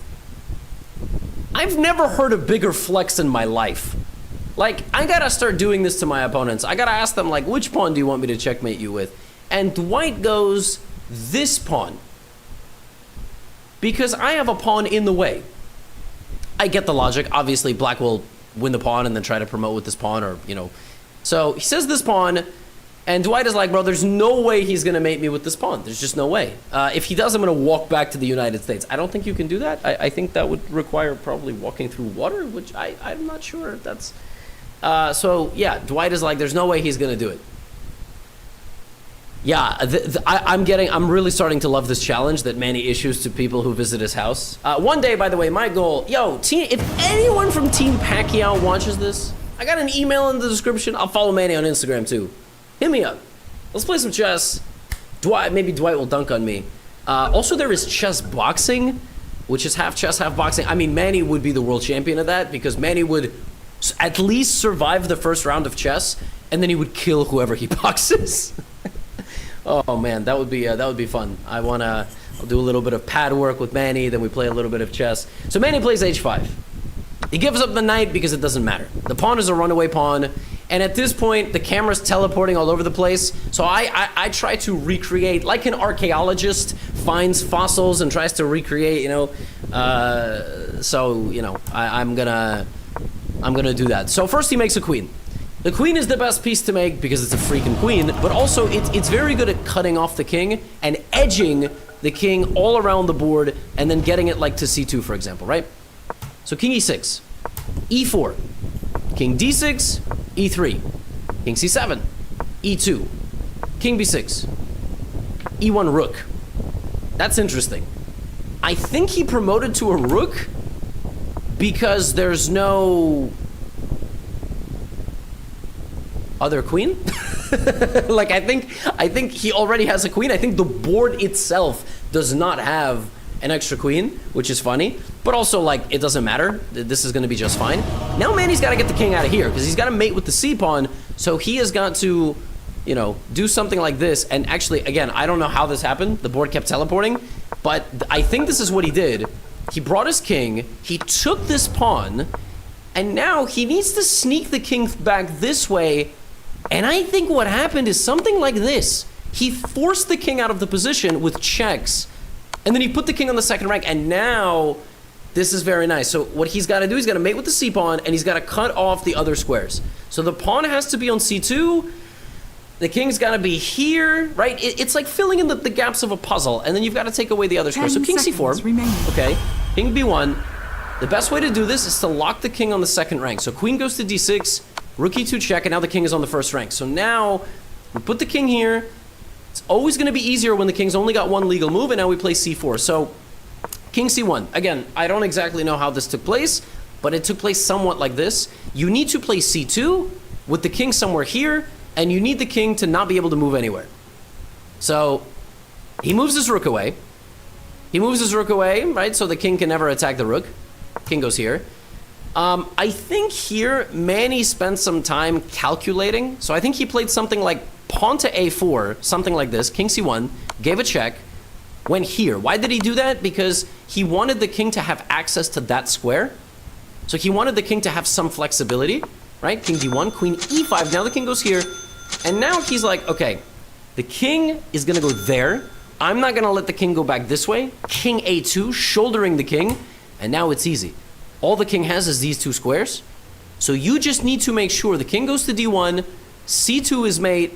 I've never heard a bigger flex in my life. Like, I gotta start doing this to my opponents. I gotta ask them, like, which pawn do you want me to checkmate you with? And Dwight goes, this pawn. Because I have a pawn in the way. I get the logic. Obviously, black will win the pawn and then try to promote with this pawn, or, you know. So he says this pawn, and Dwight is like, bro, there's no way he's going to mate me with this pawn. There's just no way. If he does, I'm going to walk back to the United States. I don't think you can do that. I think that would require probably walking through water, which I'm not sure if that's... so, yeah, Dwight is like, there's no way he's going to do it. Yeah, I'm really starting to love this challenge that Manny issues to people who visit his house. One day, by the way, my goal... Yo, if anyone from Team Pacquiao watches this, I got an email in the description. I'll follow Manny on Instagram, too. Hit me up. Let's play some chess. Maybe Dwight will dunk on me. Also, there is chess boxing, which is half chess, half boxing. I mean, Manny would be the world champion of that because Manny would at least survive the first round of chess, and then he would kill whoever he boxes. Oh man, that would be fun. I'll do a little bit of pad work with Manny, then we play a little bit of chess. So Manny plays h5. He gives up the knight because it doesn't matter. The pawn is a runaway pawn. And at this point, the camera's teleporting all over the place. So I try to recreate, like an archaeologist finds fossils and tries to recreate, you know. So, you know, I'm gonna do that. So first he makes a queen. The queen is the best piece to make because it's a freaking queen, but also it's very good at cutting off the king and edging the king all around the board and then getting it like to c2, for example, right? So king e6, e4, king d6, e3, king c7, e2, king b6, e1 rook. That's interesting. I think he promoted to a rook because there's no other queen. Like, I think he already has a queen. I think the board itself does not have an extra queen, which is funny, but also, like, it doesn't matter. This is going to be just fine. Now Manny's got to get the king out of here because he's got to mate with the c pawn, so he has got to, you know, do something like this. And actually, again, I don't know how this happened. The board kept teleporting, but I think this is what he did. He brought his king, he took this pawn, and now he needs to sneak the king back this way. And I think what happened is something like this. He forced the king out of the position with checks, and then he put the king on the second rank, and now this is very nice. So what he's got to do, he's got to mate with the c pawn, and he's got to cut off the other squares. So the pawn has to be on c2, the king's got to be here, right? It's like filling in the gaps of a puzzle, and then you've got to take away the other squares. So king c4, remaining. okay, king b1. The best way to do this is to lock the king on the second rank. So queen goes to d6, rook e2 check, and now the king is on the first rank. So now we put the king here. It's always going to be easier when the king's only got one legal move, and now we play c4. So king c1. Again, I don't exactly know how this took place, but it took place somewhat like this. You need to play c2 with the king somewhere here, and you need the king to not be able to move anywhere. So he moves his rook away. He moves his rook away, right? So the king can never attack the rook. King goes here. I think here Manny spent some time calculating. So I think he played something like pawn to a4, something like this. King c1, gave a check, went here. Why did he do that? Because he wanted the king to have access to that square. So he wanted the king to have some flexibility, right? King d1, queen e5. Now the king goes here. And now he's like, okay, the king is going to go there. I'm not going to let the king go back this way. King a2, shouldering the king. And now it's easy. All the king has is these two squares. So you just need to make sure the king goes to d1, C2 is mate,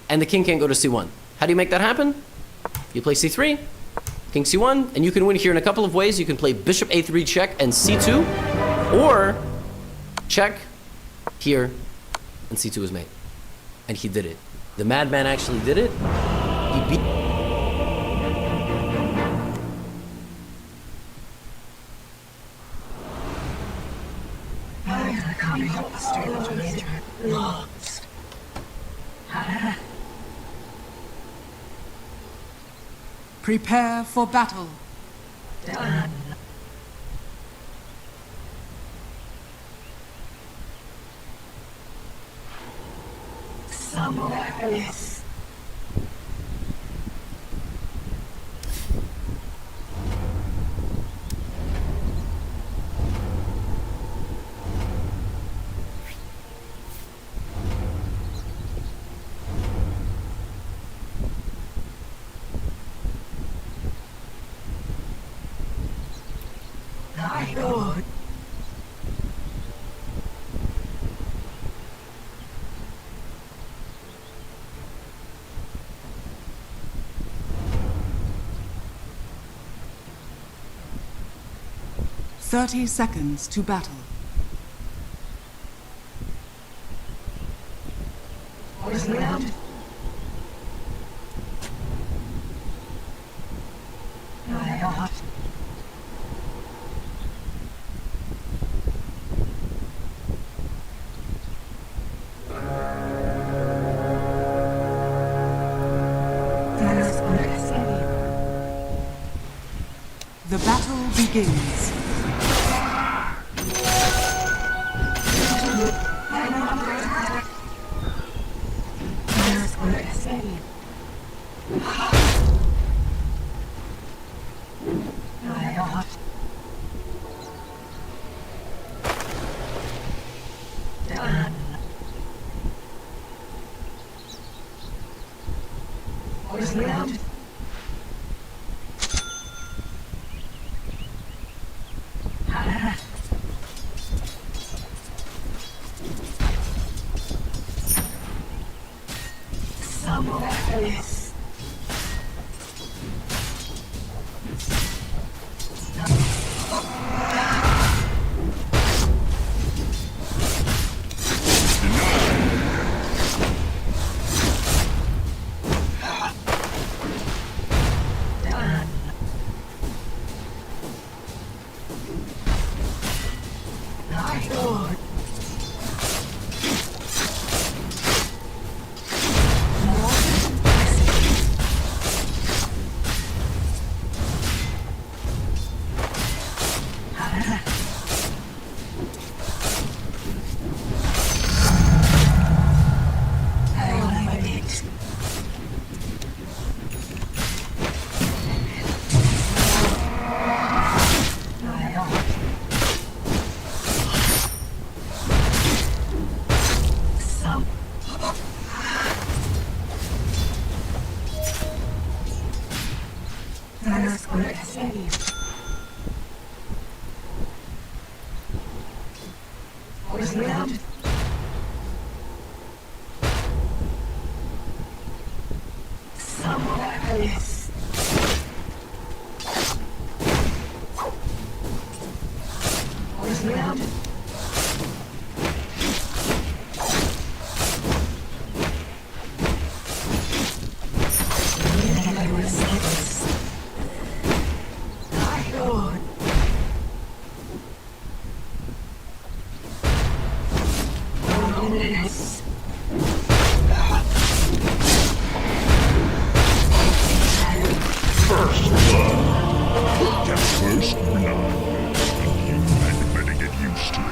and the king can't go to C1. How do you make that happen? You play C3, king C1, and you can win here in a couple of ways. You can play bishop A3 check and C2, or check here, and C2 is mate. And he did it. The madman actually did it. He beat... Prepare for battle. Thirty seconds to battle. The battle begins. First blood. You had better get used to it.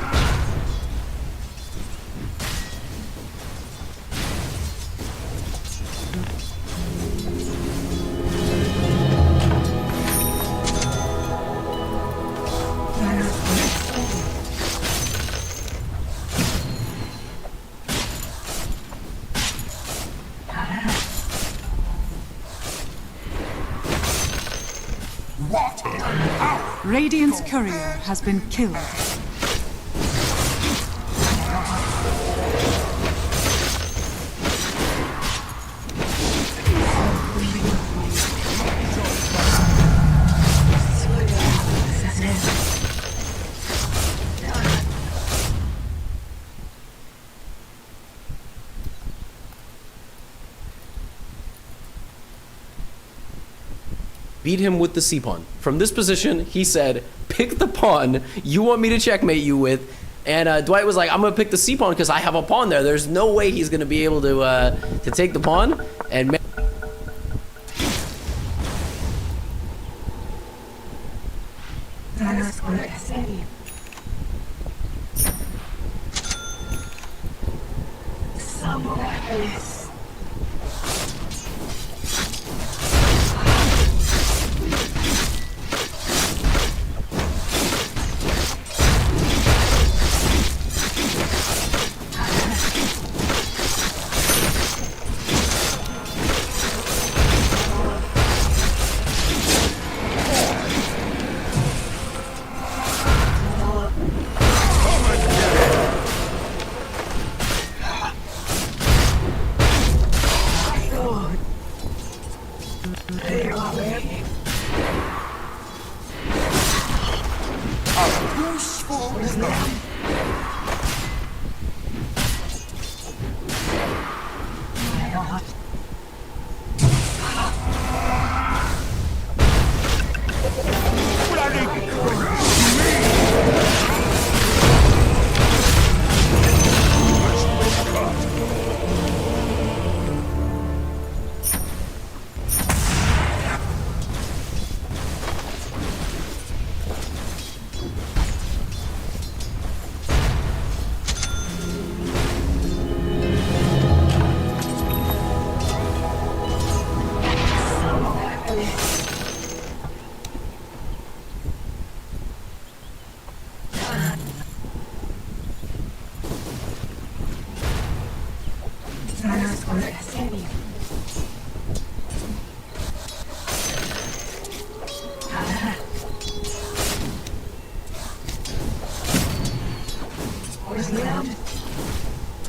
Radiant's courier has been killed. beat him with the C pawn. From this position, he said, pick the pawn you want me to checkmate you with. And Dwight was like, I'm gonna pick the C pawn because I have a pawn there. There's no way he's gonna be able to take the pawn. And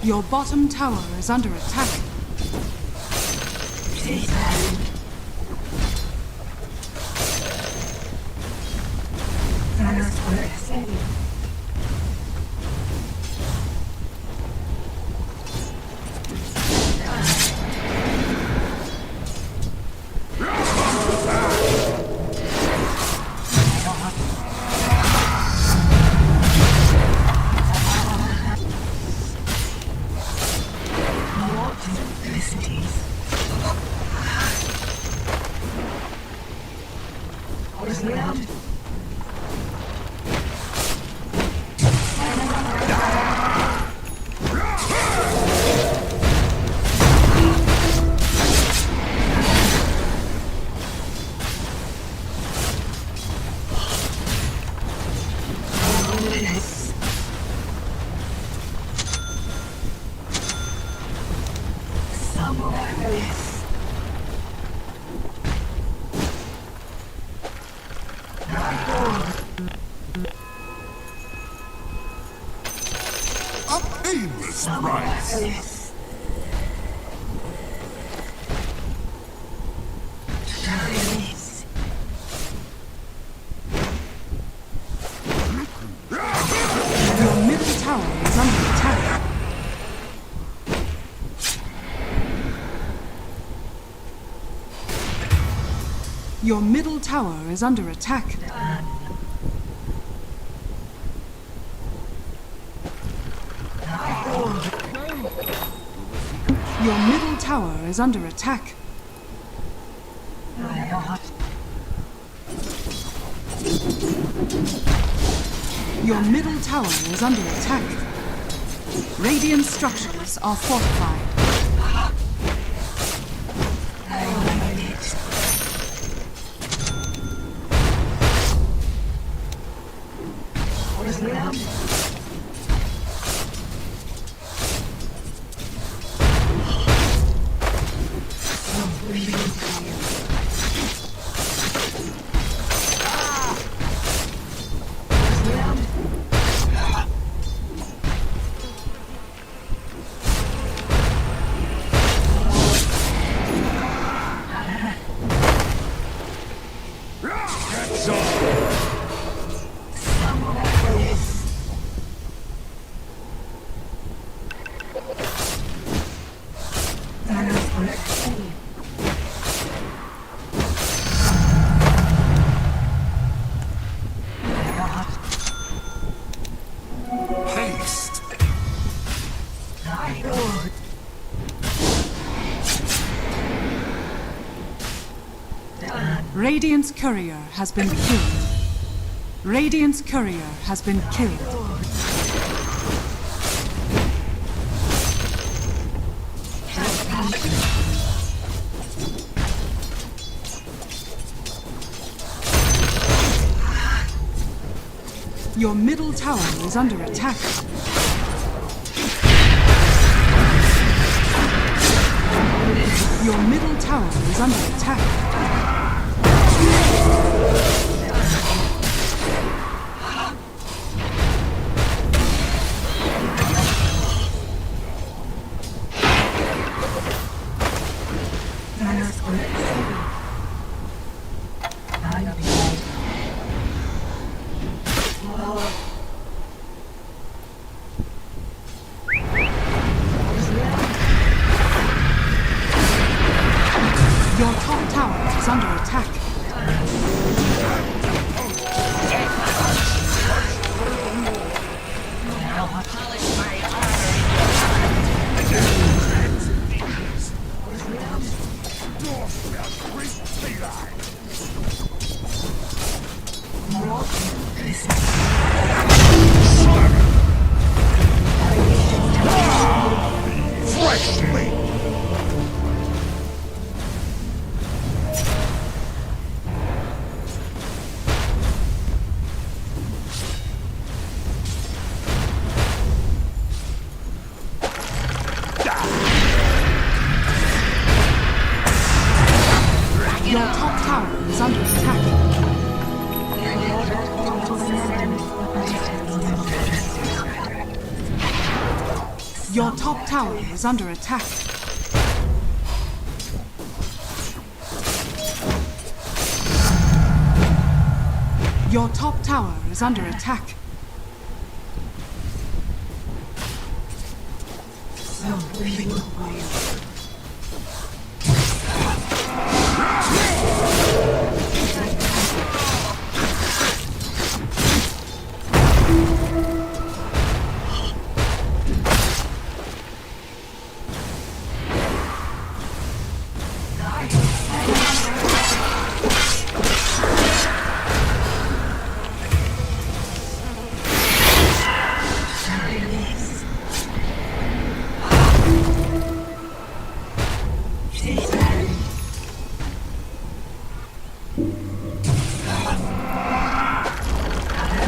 Your bottom tower is under attack. A painless price. Your middle tower is under attack. Your middle tower is under attack. Your middle tower is under attack. Your middle tower is under attack. Radiant structures are fortified. Radiant's courier has been killed. Radiant's courier has been killed. Your middle tower is under attack. Your middle tower is under attack. Your top tower is under attack. Freshly! Your top tower is under attack. Your top tower is under attack. Your top tower is under attack.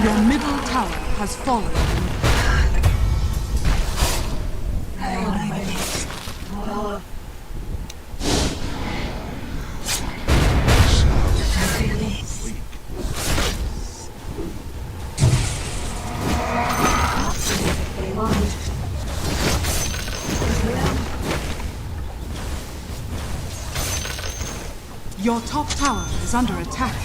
Your middle tower has fallen. Your top tower is under attack.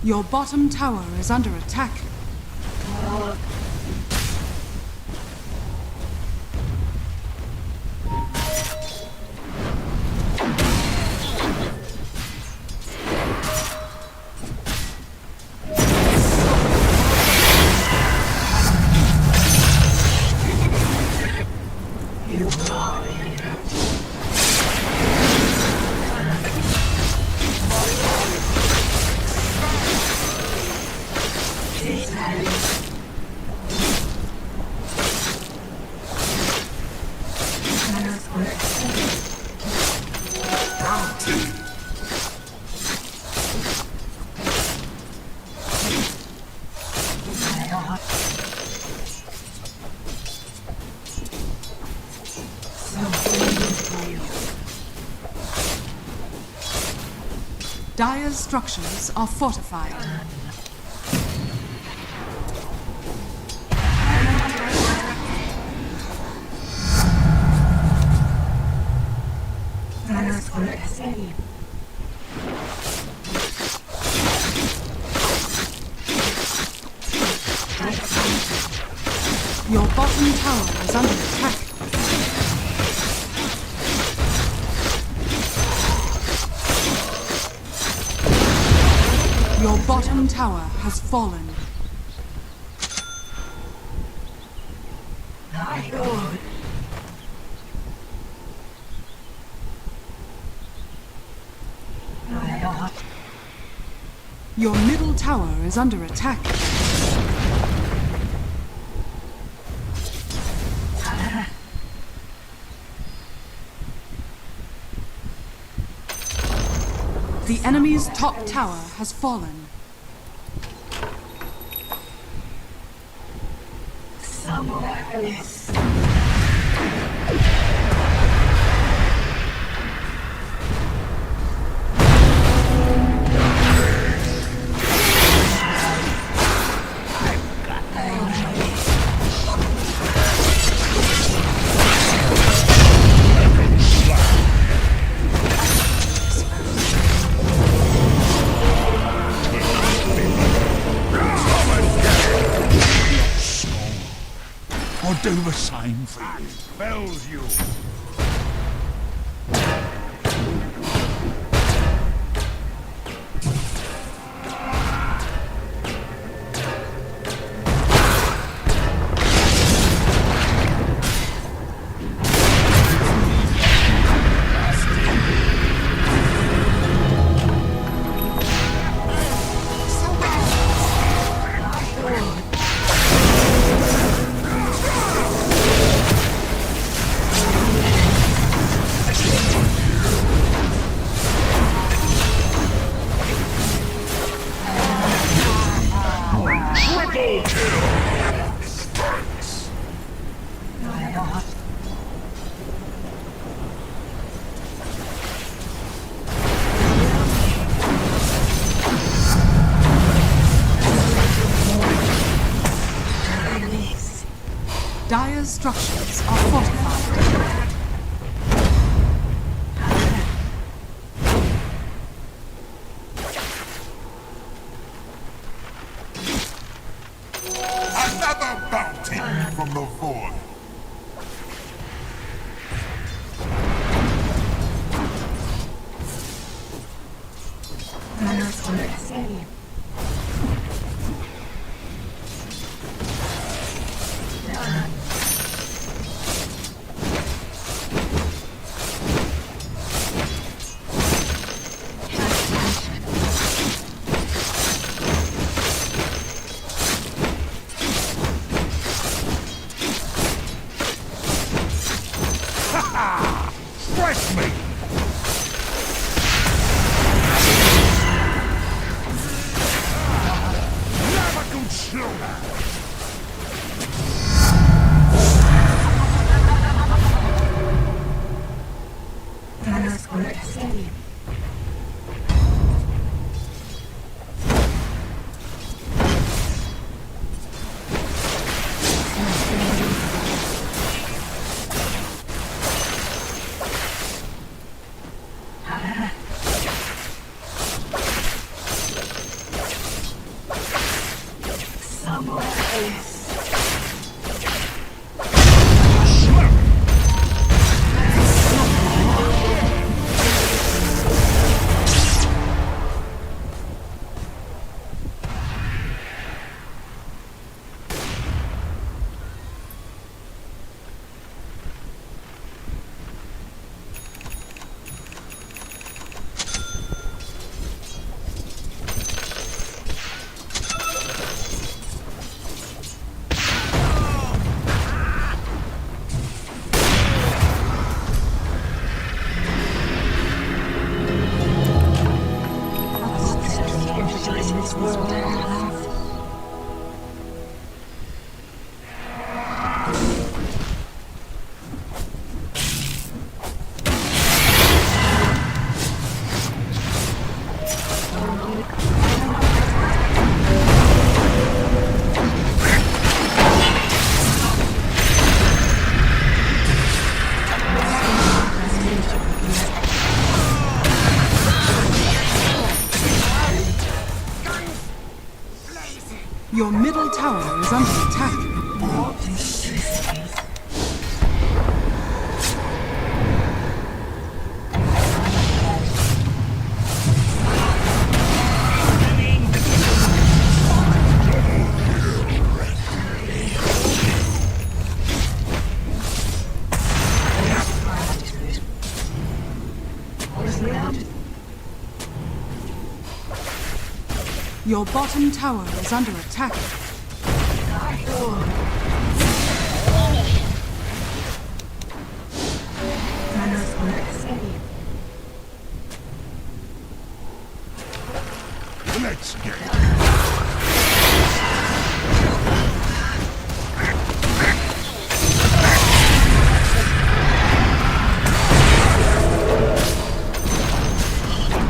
Your bottom tower is under attack. Dire's structures are fortified. Your bottom tower is under attack. Your bottom tower has fallen. Your middle tower is under attack. The enemy's top tower has fallen. I'll do the same for you. Fells you. Dire's structures are fortified. Another bounty from the void. Stress me! Never good slaughter! Your middle tower is under attack. Your bottom tower is under attack. Let's get it.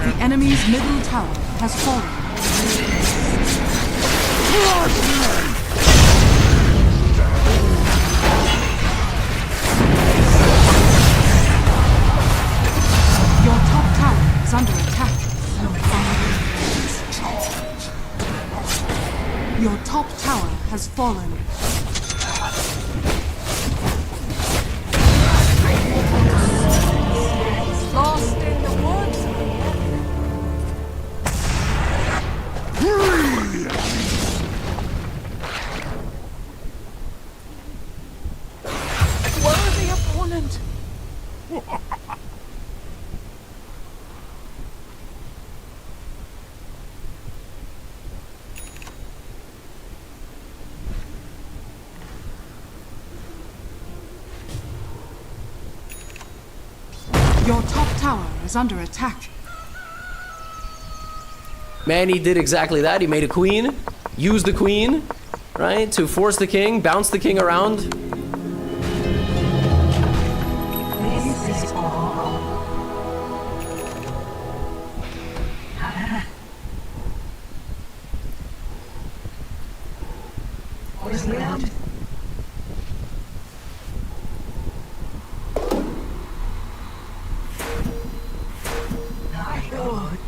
The enemy's middle tower has fallen. Your top tower is under attack. Your top tower has fallen. Lost in the woods. Worthy opponent. Your top tower is under attack. Man, he did exactly that. He made a queen, used the queen, right, to force the king, bounce the king around. This is all. Was it? My lord.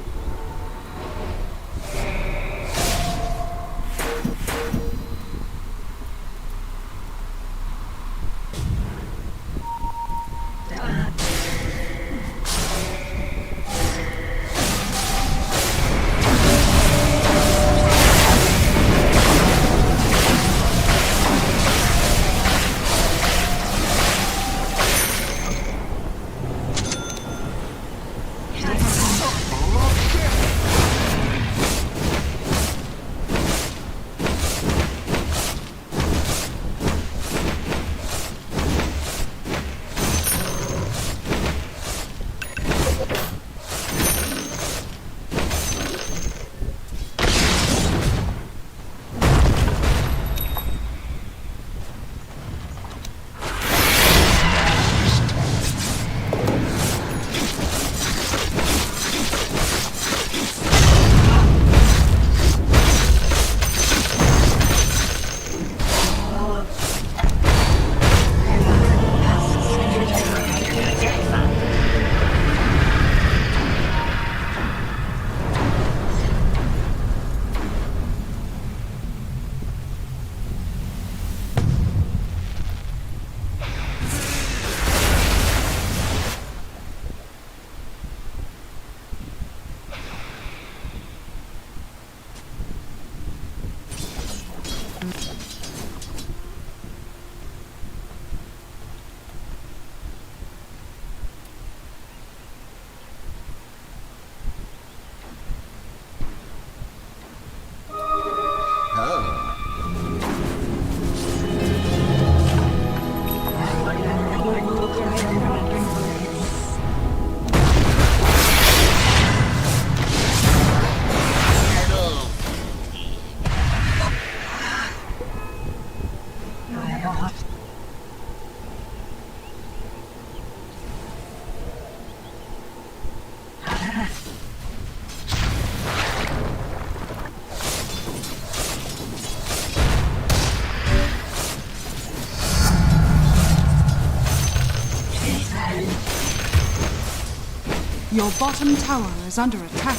Your bottom tower is under attack.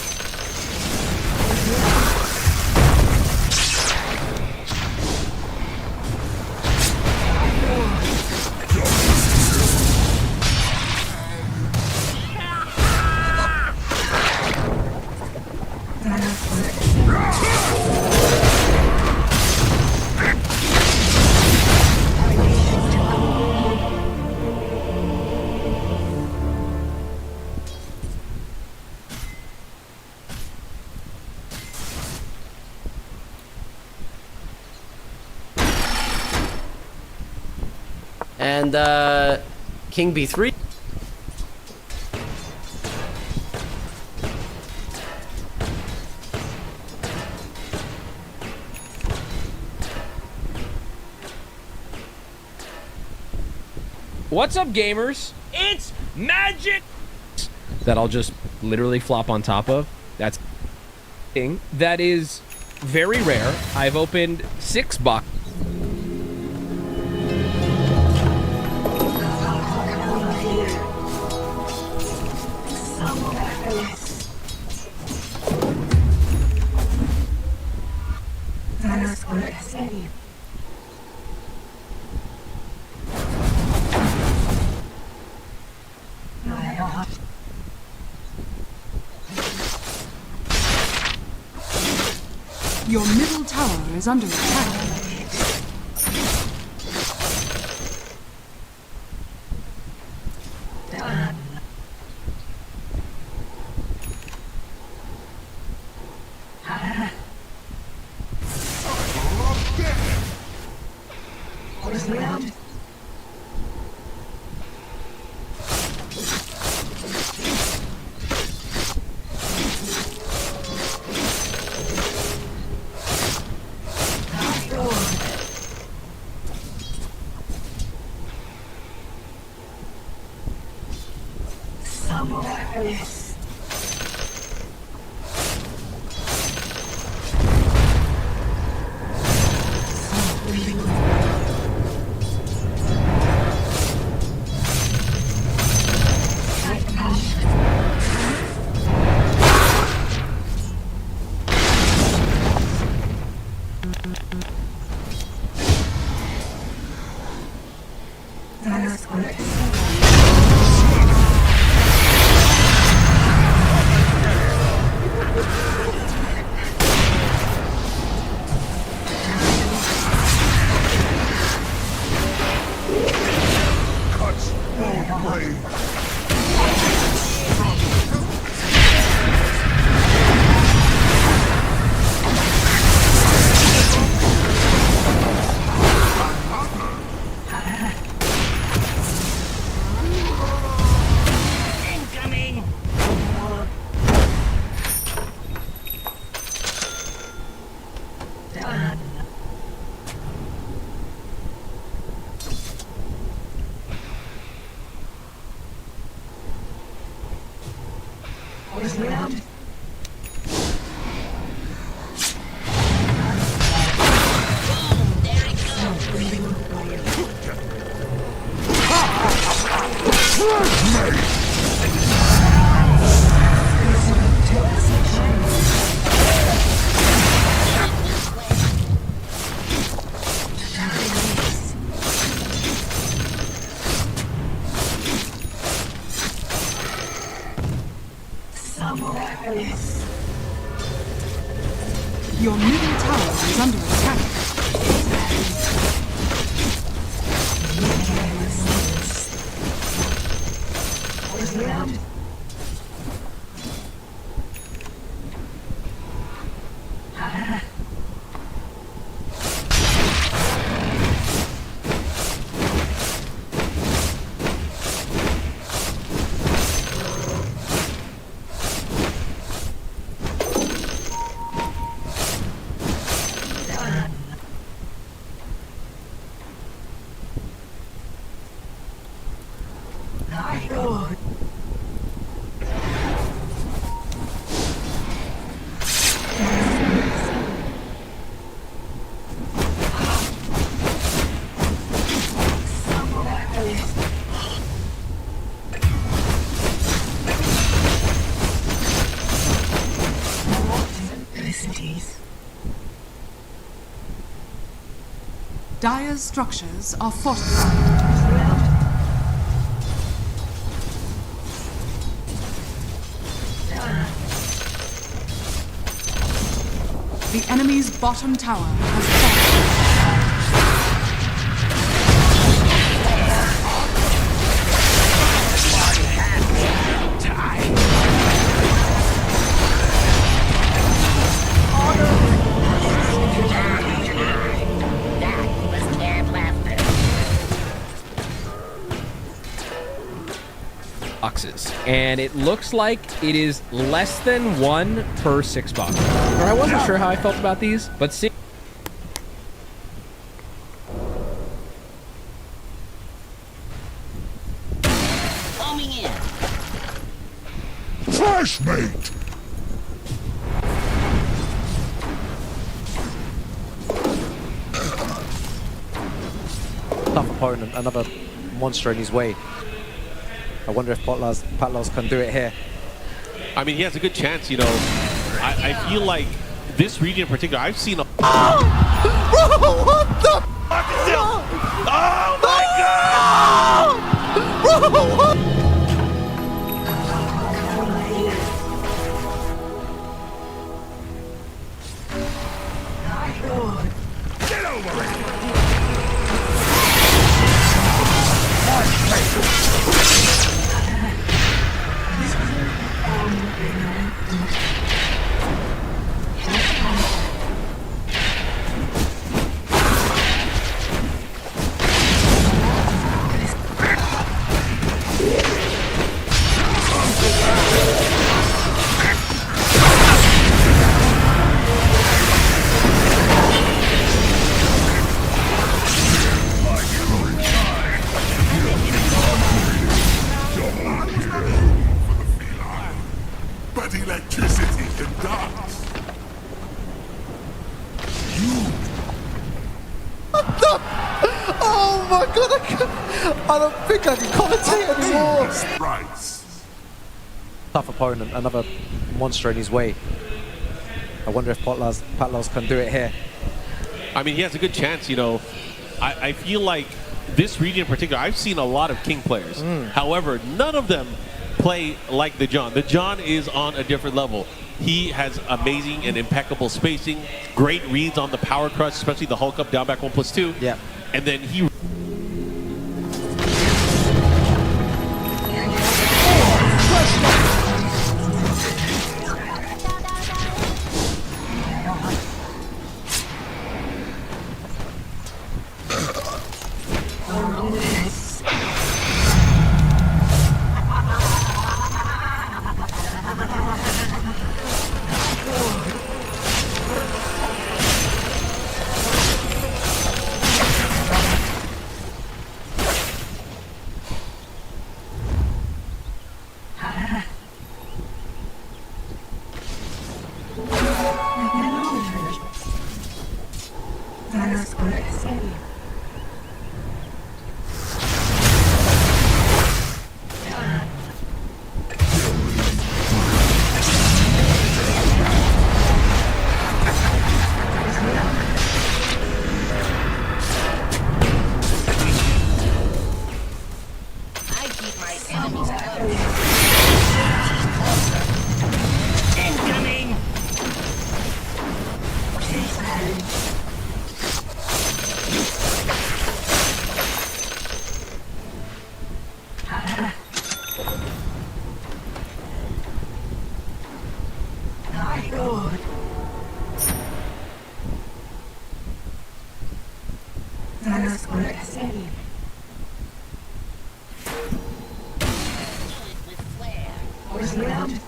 And king b3. What's up, gamers? It's magic! That I'll just literally flop on top of. That's thing. That is very rare. I've opened 6 boxes. Your middle tower is under attack. Cuts both ways. Incoming! Your middle tower is under attack. Dire's structures are fortified. The enemy's bottom tower has fallen. That was Care Blaster. and it looks like it is less than 1 per 6 box. Or I wasn't sure how I felt about these, but see. Coming in. Flashmate! Tough opponent, another monster in his way. I wonder if Patlos can do it here. I mean, he has a good chance, you know. I feel like this region in particular, I've seen a... What the fuck is this? Oh my god! Get over it! But electricity can dance. Oh my god, I don't think I can commentate anymore. Right. Tough opponent, another monster in his way. I wonder if Patlos can do it here. I mean, he has a good chance, you know. I feel like this region in particular, I've seen a lot of King players. However, none of them play like the John. The John is on a different level. He has amazing and impeccable spacing, great reads on the power crush, especially the Hulk up, down back 1+2. Yeah. And then he... I keep my enemies covered. Incoming! My lord. Thanos will escape. With flair. Was round.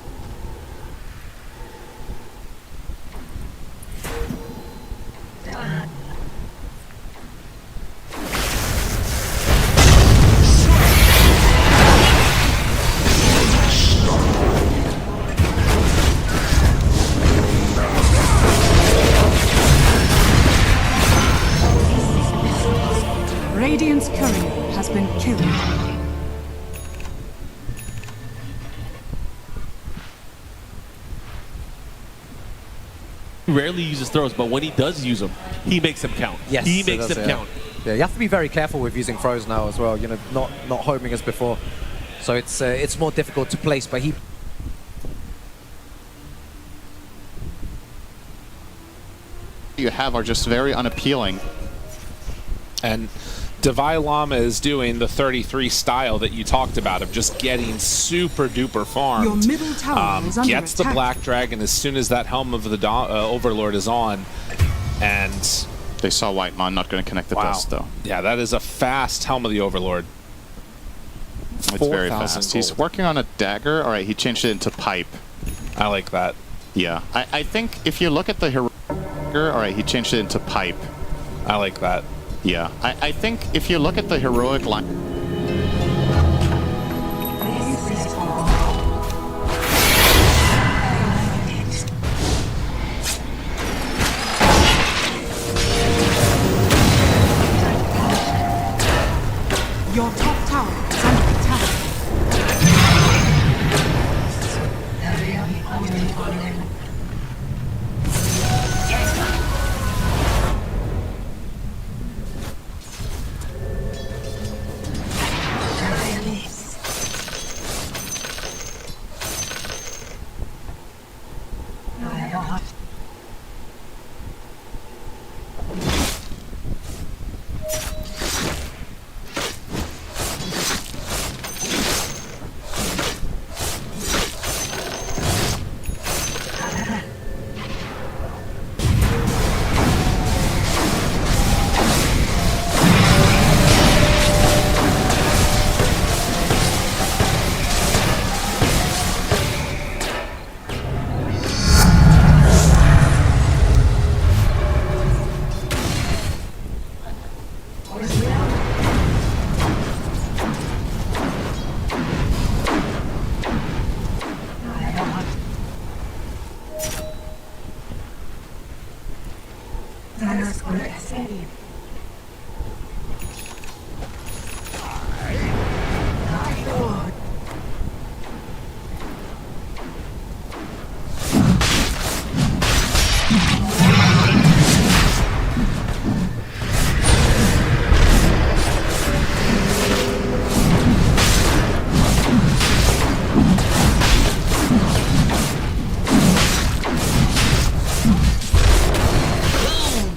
Radiant's courier has been killed. He rarely uses throws, but when he does use them, he makes them count. Yes, he it makes does, them yeah. count. Yeah, you have to be very careful with using throws now as well. You know, not homing as before, so it's more difficult to place. But he you have are just very unappealing. And Devi Lama is doing the 33 style that you talked about of just getting super duper farmed. Your middle tower is under gets the attack. Black Dragon as soon as that Helm of the Overlord is on. And They saw White Mon not going to connect the wow. dust though. Yeah, that is a fast Helm of the Overlord. It's very 4,000 fast. He's gold. working on a dagger. All right, he changed it into pipe. I like that. Yeah, I think if you look at the hero... All right, he changed it into pipe. I like that. Yeah, I think if you look at the heroic line... This is all. Your top tower is under attack. Boom!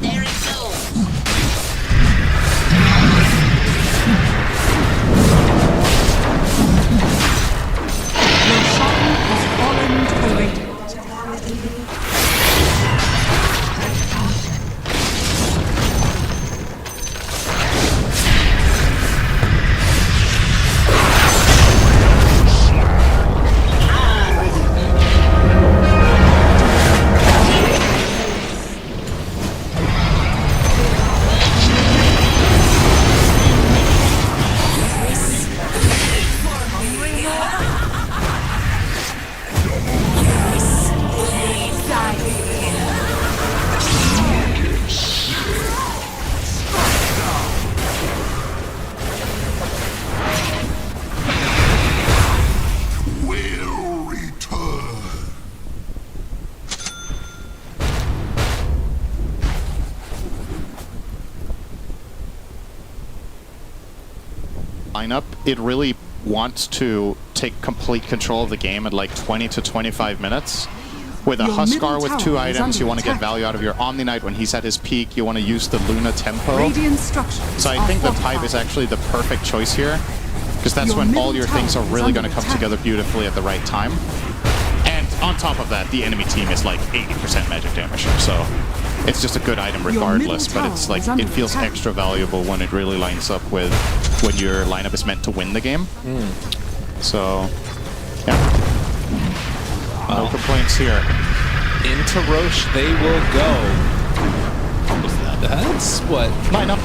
There it goes. Your shrine has fallen to the radiant. Will return. lineup, it really wants to take complete control of the game at like 20 to 25 minutes. With a Your Huskar middle with tower 2 is items, under you want to get attack. value out of your Omni Knight when he's at his peak. You want to use the Luna tempo. Radiant structures So I are think the fortified. pipe is actually the perfect choice here, because that's Your when all middle your things are tower is really under going to come attack. together beautifully at the right time. And on top of that, the enemy team is like 80% magic damage, so it's just a good item middle regardless, but tower it's like is under it feels attack. extra valuable when it really lines up with when your lineup is meant to win the game. So, yeah. No complaints here. Into Roche they will go. That's what... Lineup.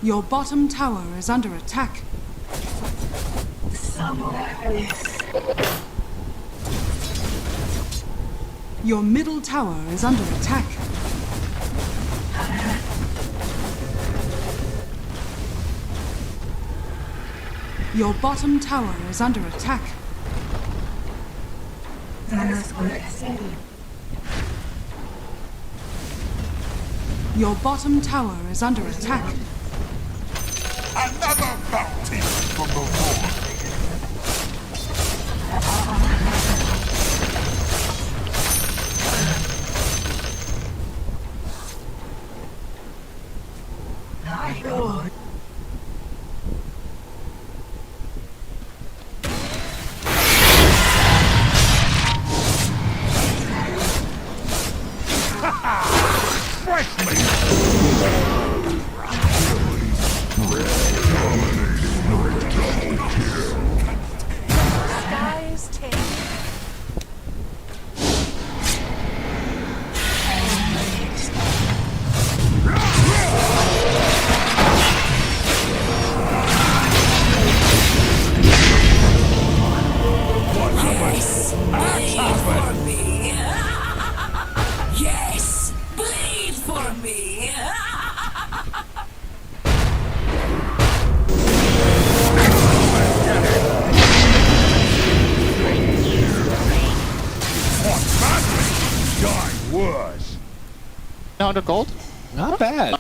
Your bottom tower is under attack. Your middle tower is under attack. Your bottom tower is under attack. Your bottom tower is under attack. Another bounty from the Lord. Yes, bleed for me. Die worse. 100 gold? Not bad.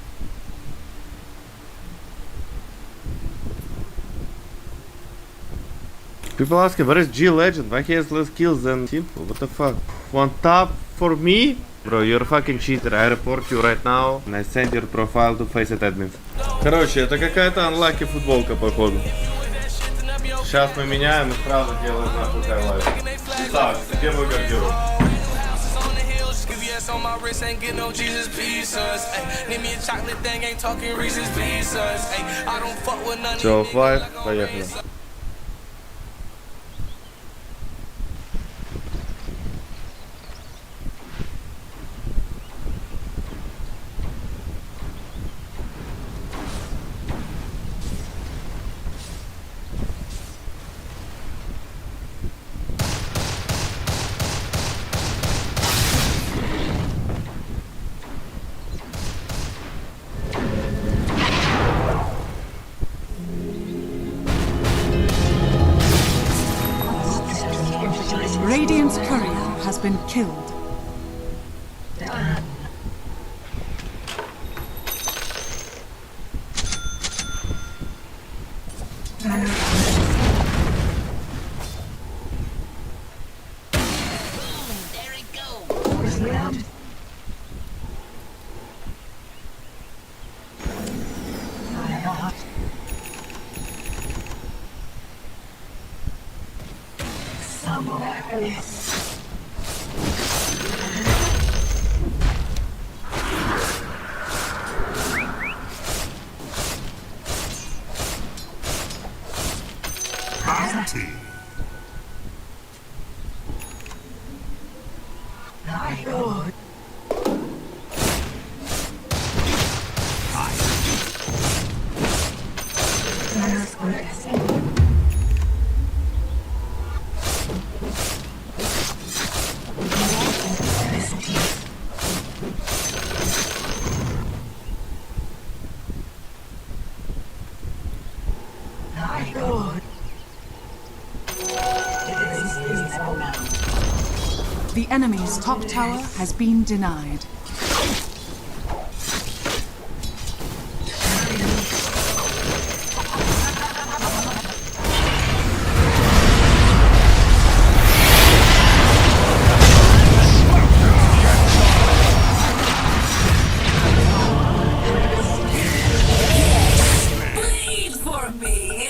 People asking, where is G Legend? Why he has less kills than Simple? What the fuck? One tap for me? Bro, you're a fucking cheater. I report you right now. And I send your profile to Faceit admins. Короче, это какая-то unlucky футболка, походу. Сейчас мы меняем и сразу делаем нахуй хайлайт. Итак, первый гардероб. On my wrist ain't get no Jesus pieces. Need me a chocolate thing, ain't talking Reese's pieces. I don't fuck with none of Все, флайт, поехали. Radiant's courier has been killed. There it goes. Bounty. The enemy's top tower has been denied. Bleed for me.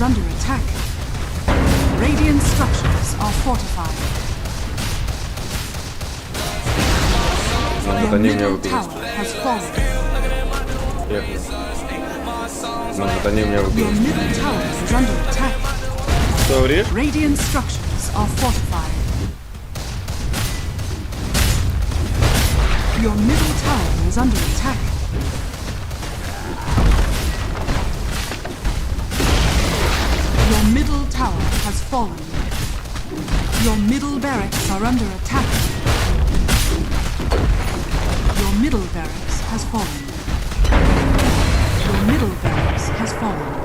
is under attack. Radiant structures are fortified. Your middle tower has fallen. Your middle tower is under attack. Radiant structures are fortified. Your middle tower is under attack. Your middle tower has fallen. Your middle barracks are under attack. Your middle barracks has fallen. Your middle barracks has fallen.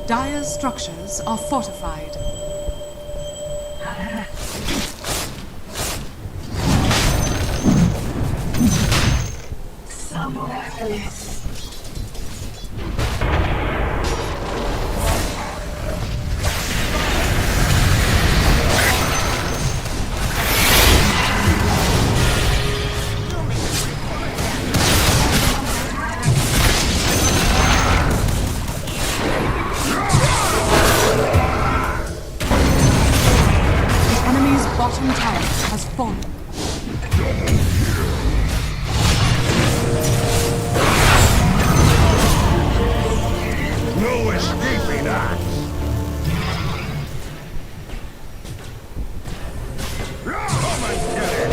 Dire's structures are fortified. Bottom tower has fallen. No escaping that! Come and get it!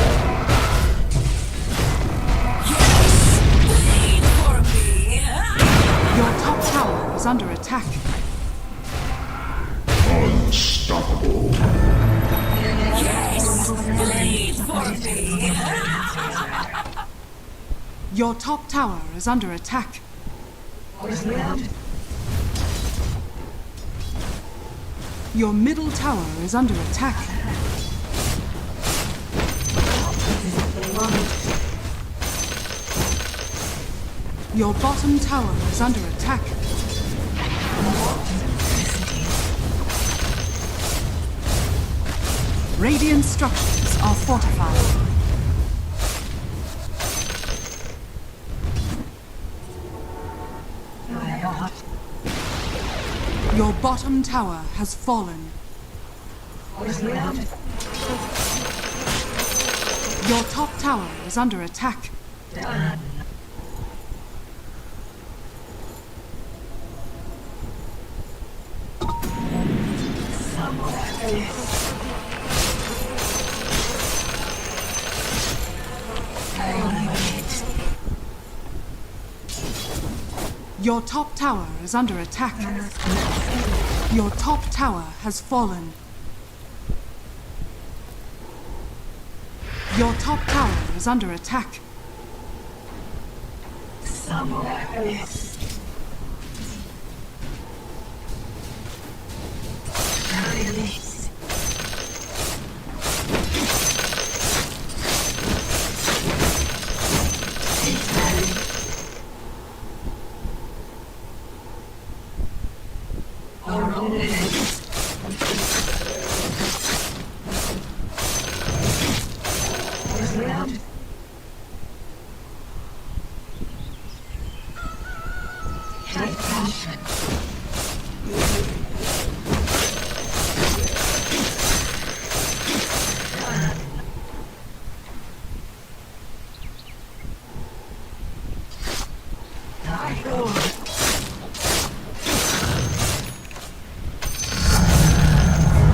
Wait for me. Your top tower is under attack. Unstoppable. Wait for me. Your top tower is under attack. Your middle tower is under attack. Your bottom tower is under attack. Radiant structures are fortified. Your bottom tower has fallen. Your top tower is under attack. Your top tower is under attack. Your top tower has fallen. Your top tower is under attack.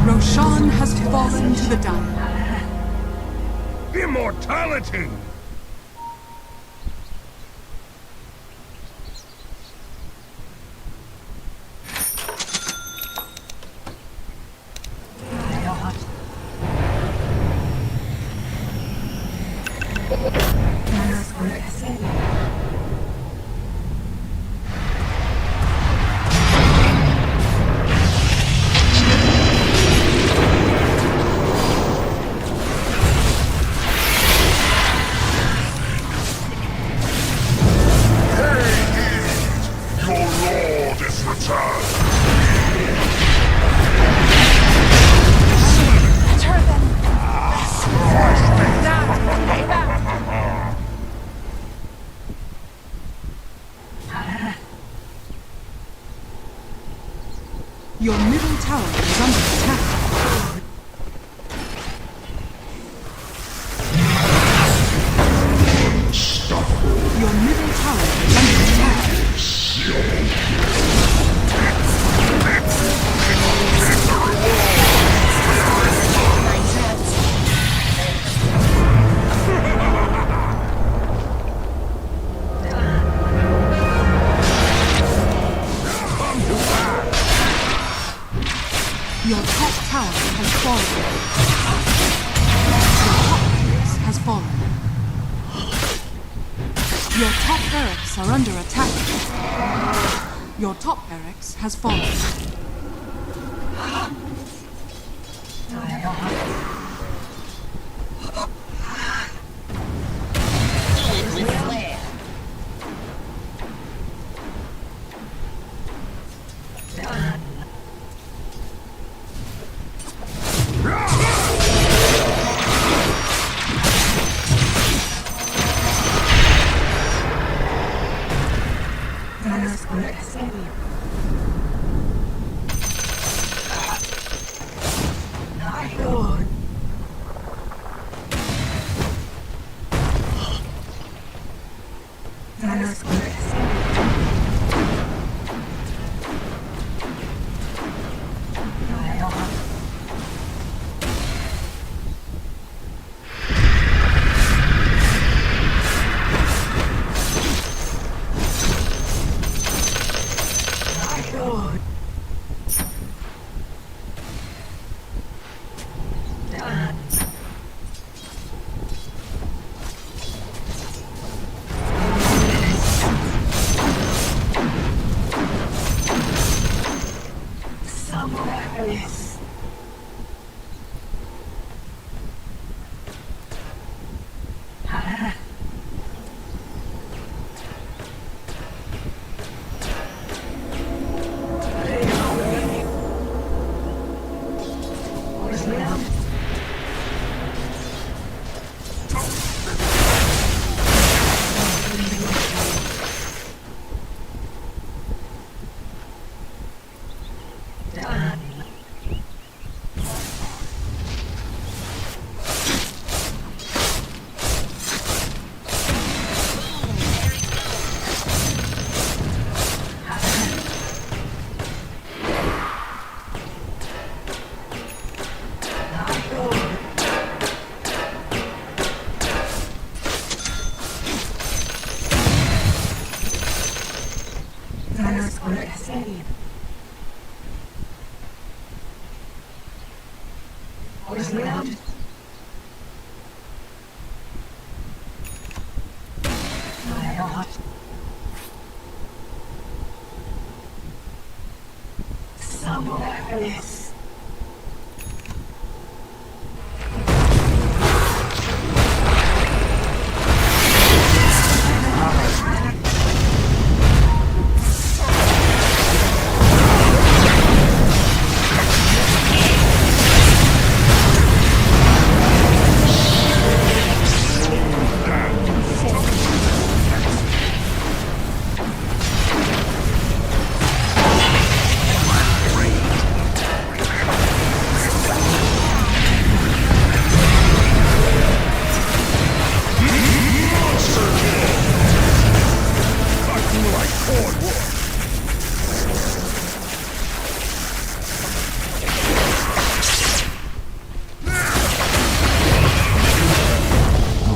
Roshan has fallen to the Dire. Immortality! Your lord is returned! Your middle tower is under attack. Your middle tower is under attack. Your top tower has fallen. Your top barracks has fallen. Your top barracks are under attack. Your top barracks has fallen.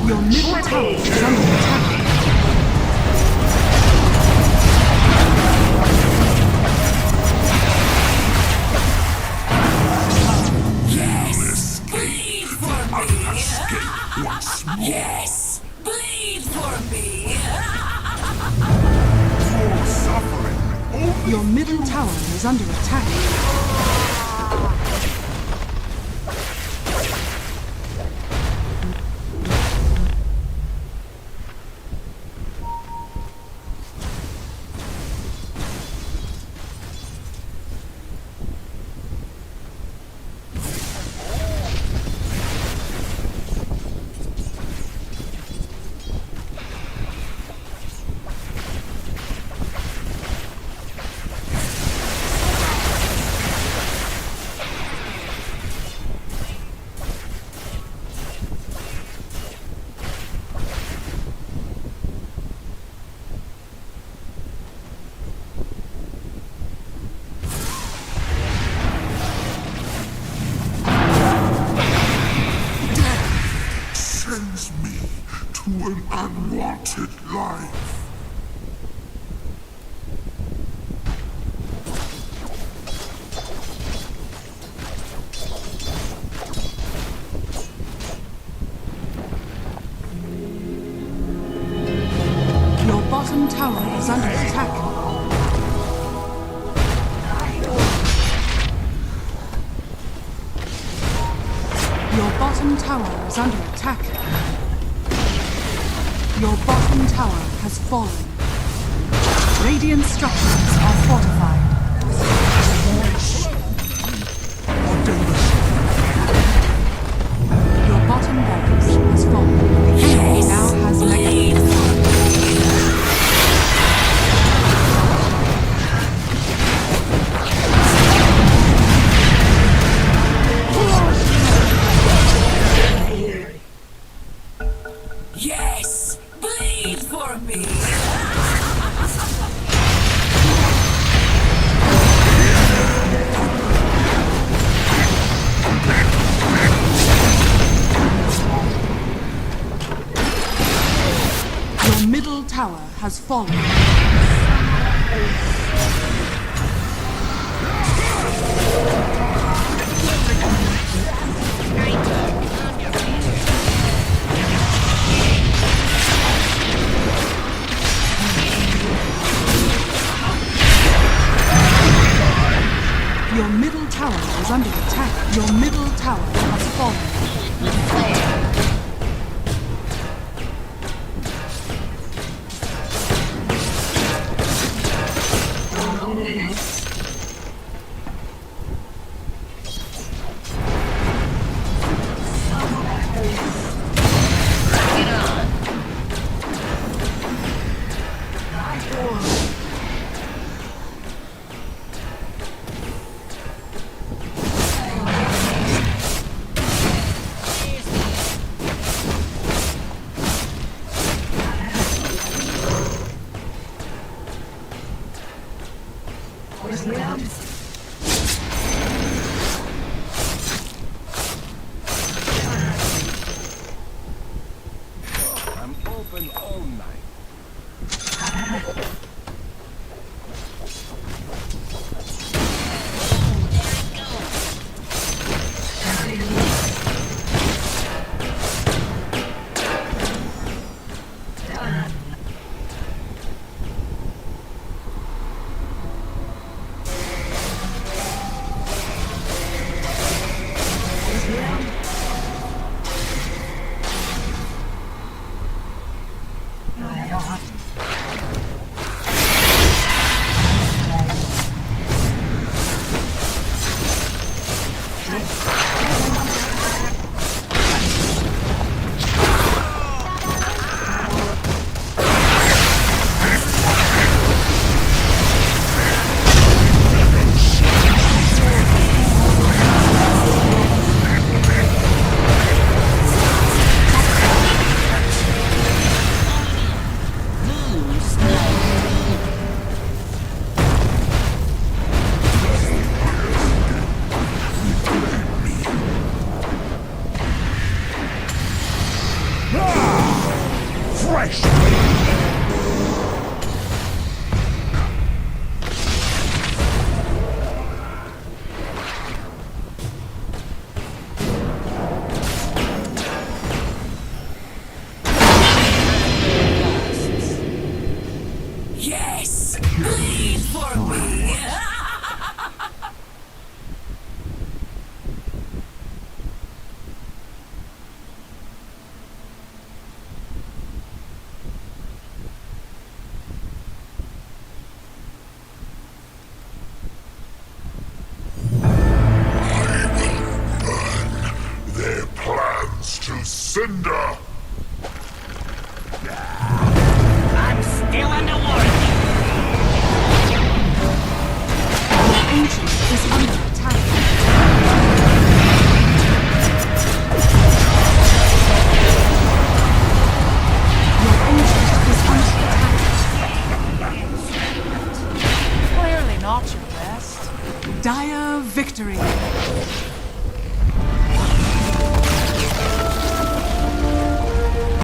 Your middle tower is under attack. Yes, bleed for me. Yes, bleed for me. Your middle tower is under attack. Sends me to an unwanted life. Your bottom tower is under attack. Your bottom tower is under attack. Your bottom tower has fallen. Radiant structures are fortified. Your bottom barracks has fallen. The enemy now has mega. Yes, bleed for me. Your middle tower has fallen. Your middle tower is under attack. Your middle tower has fallen. Yes! Bleed for me! Their plans to cinder. I'm still underwater! Your ancient is under attack. Your ancient is under attack. Clearly not your best. Dire victory.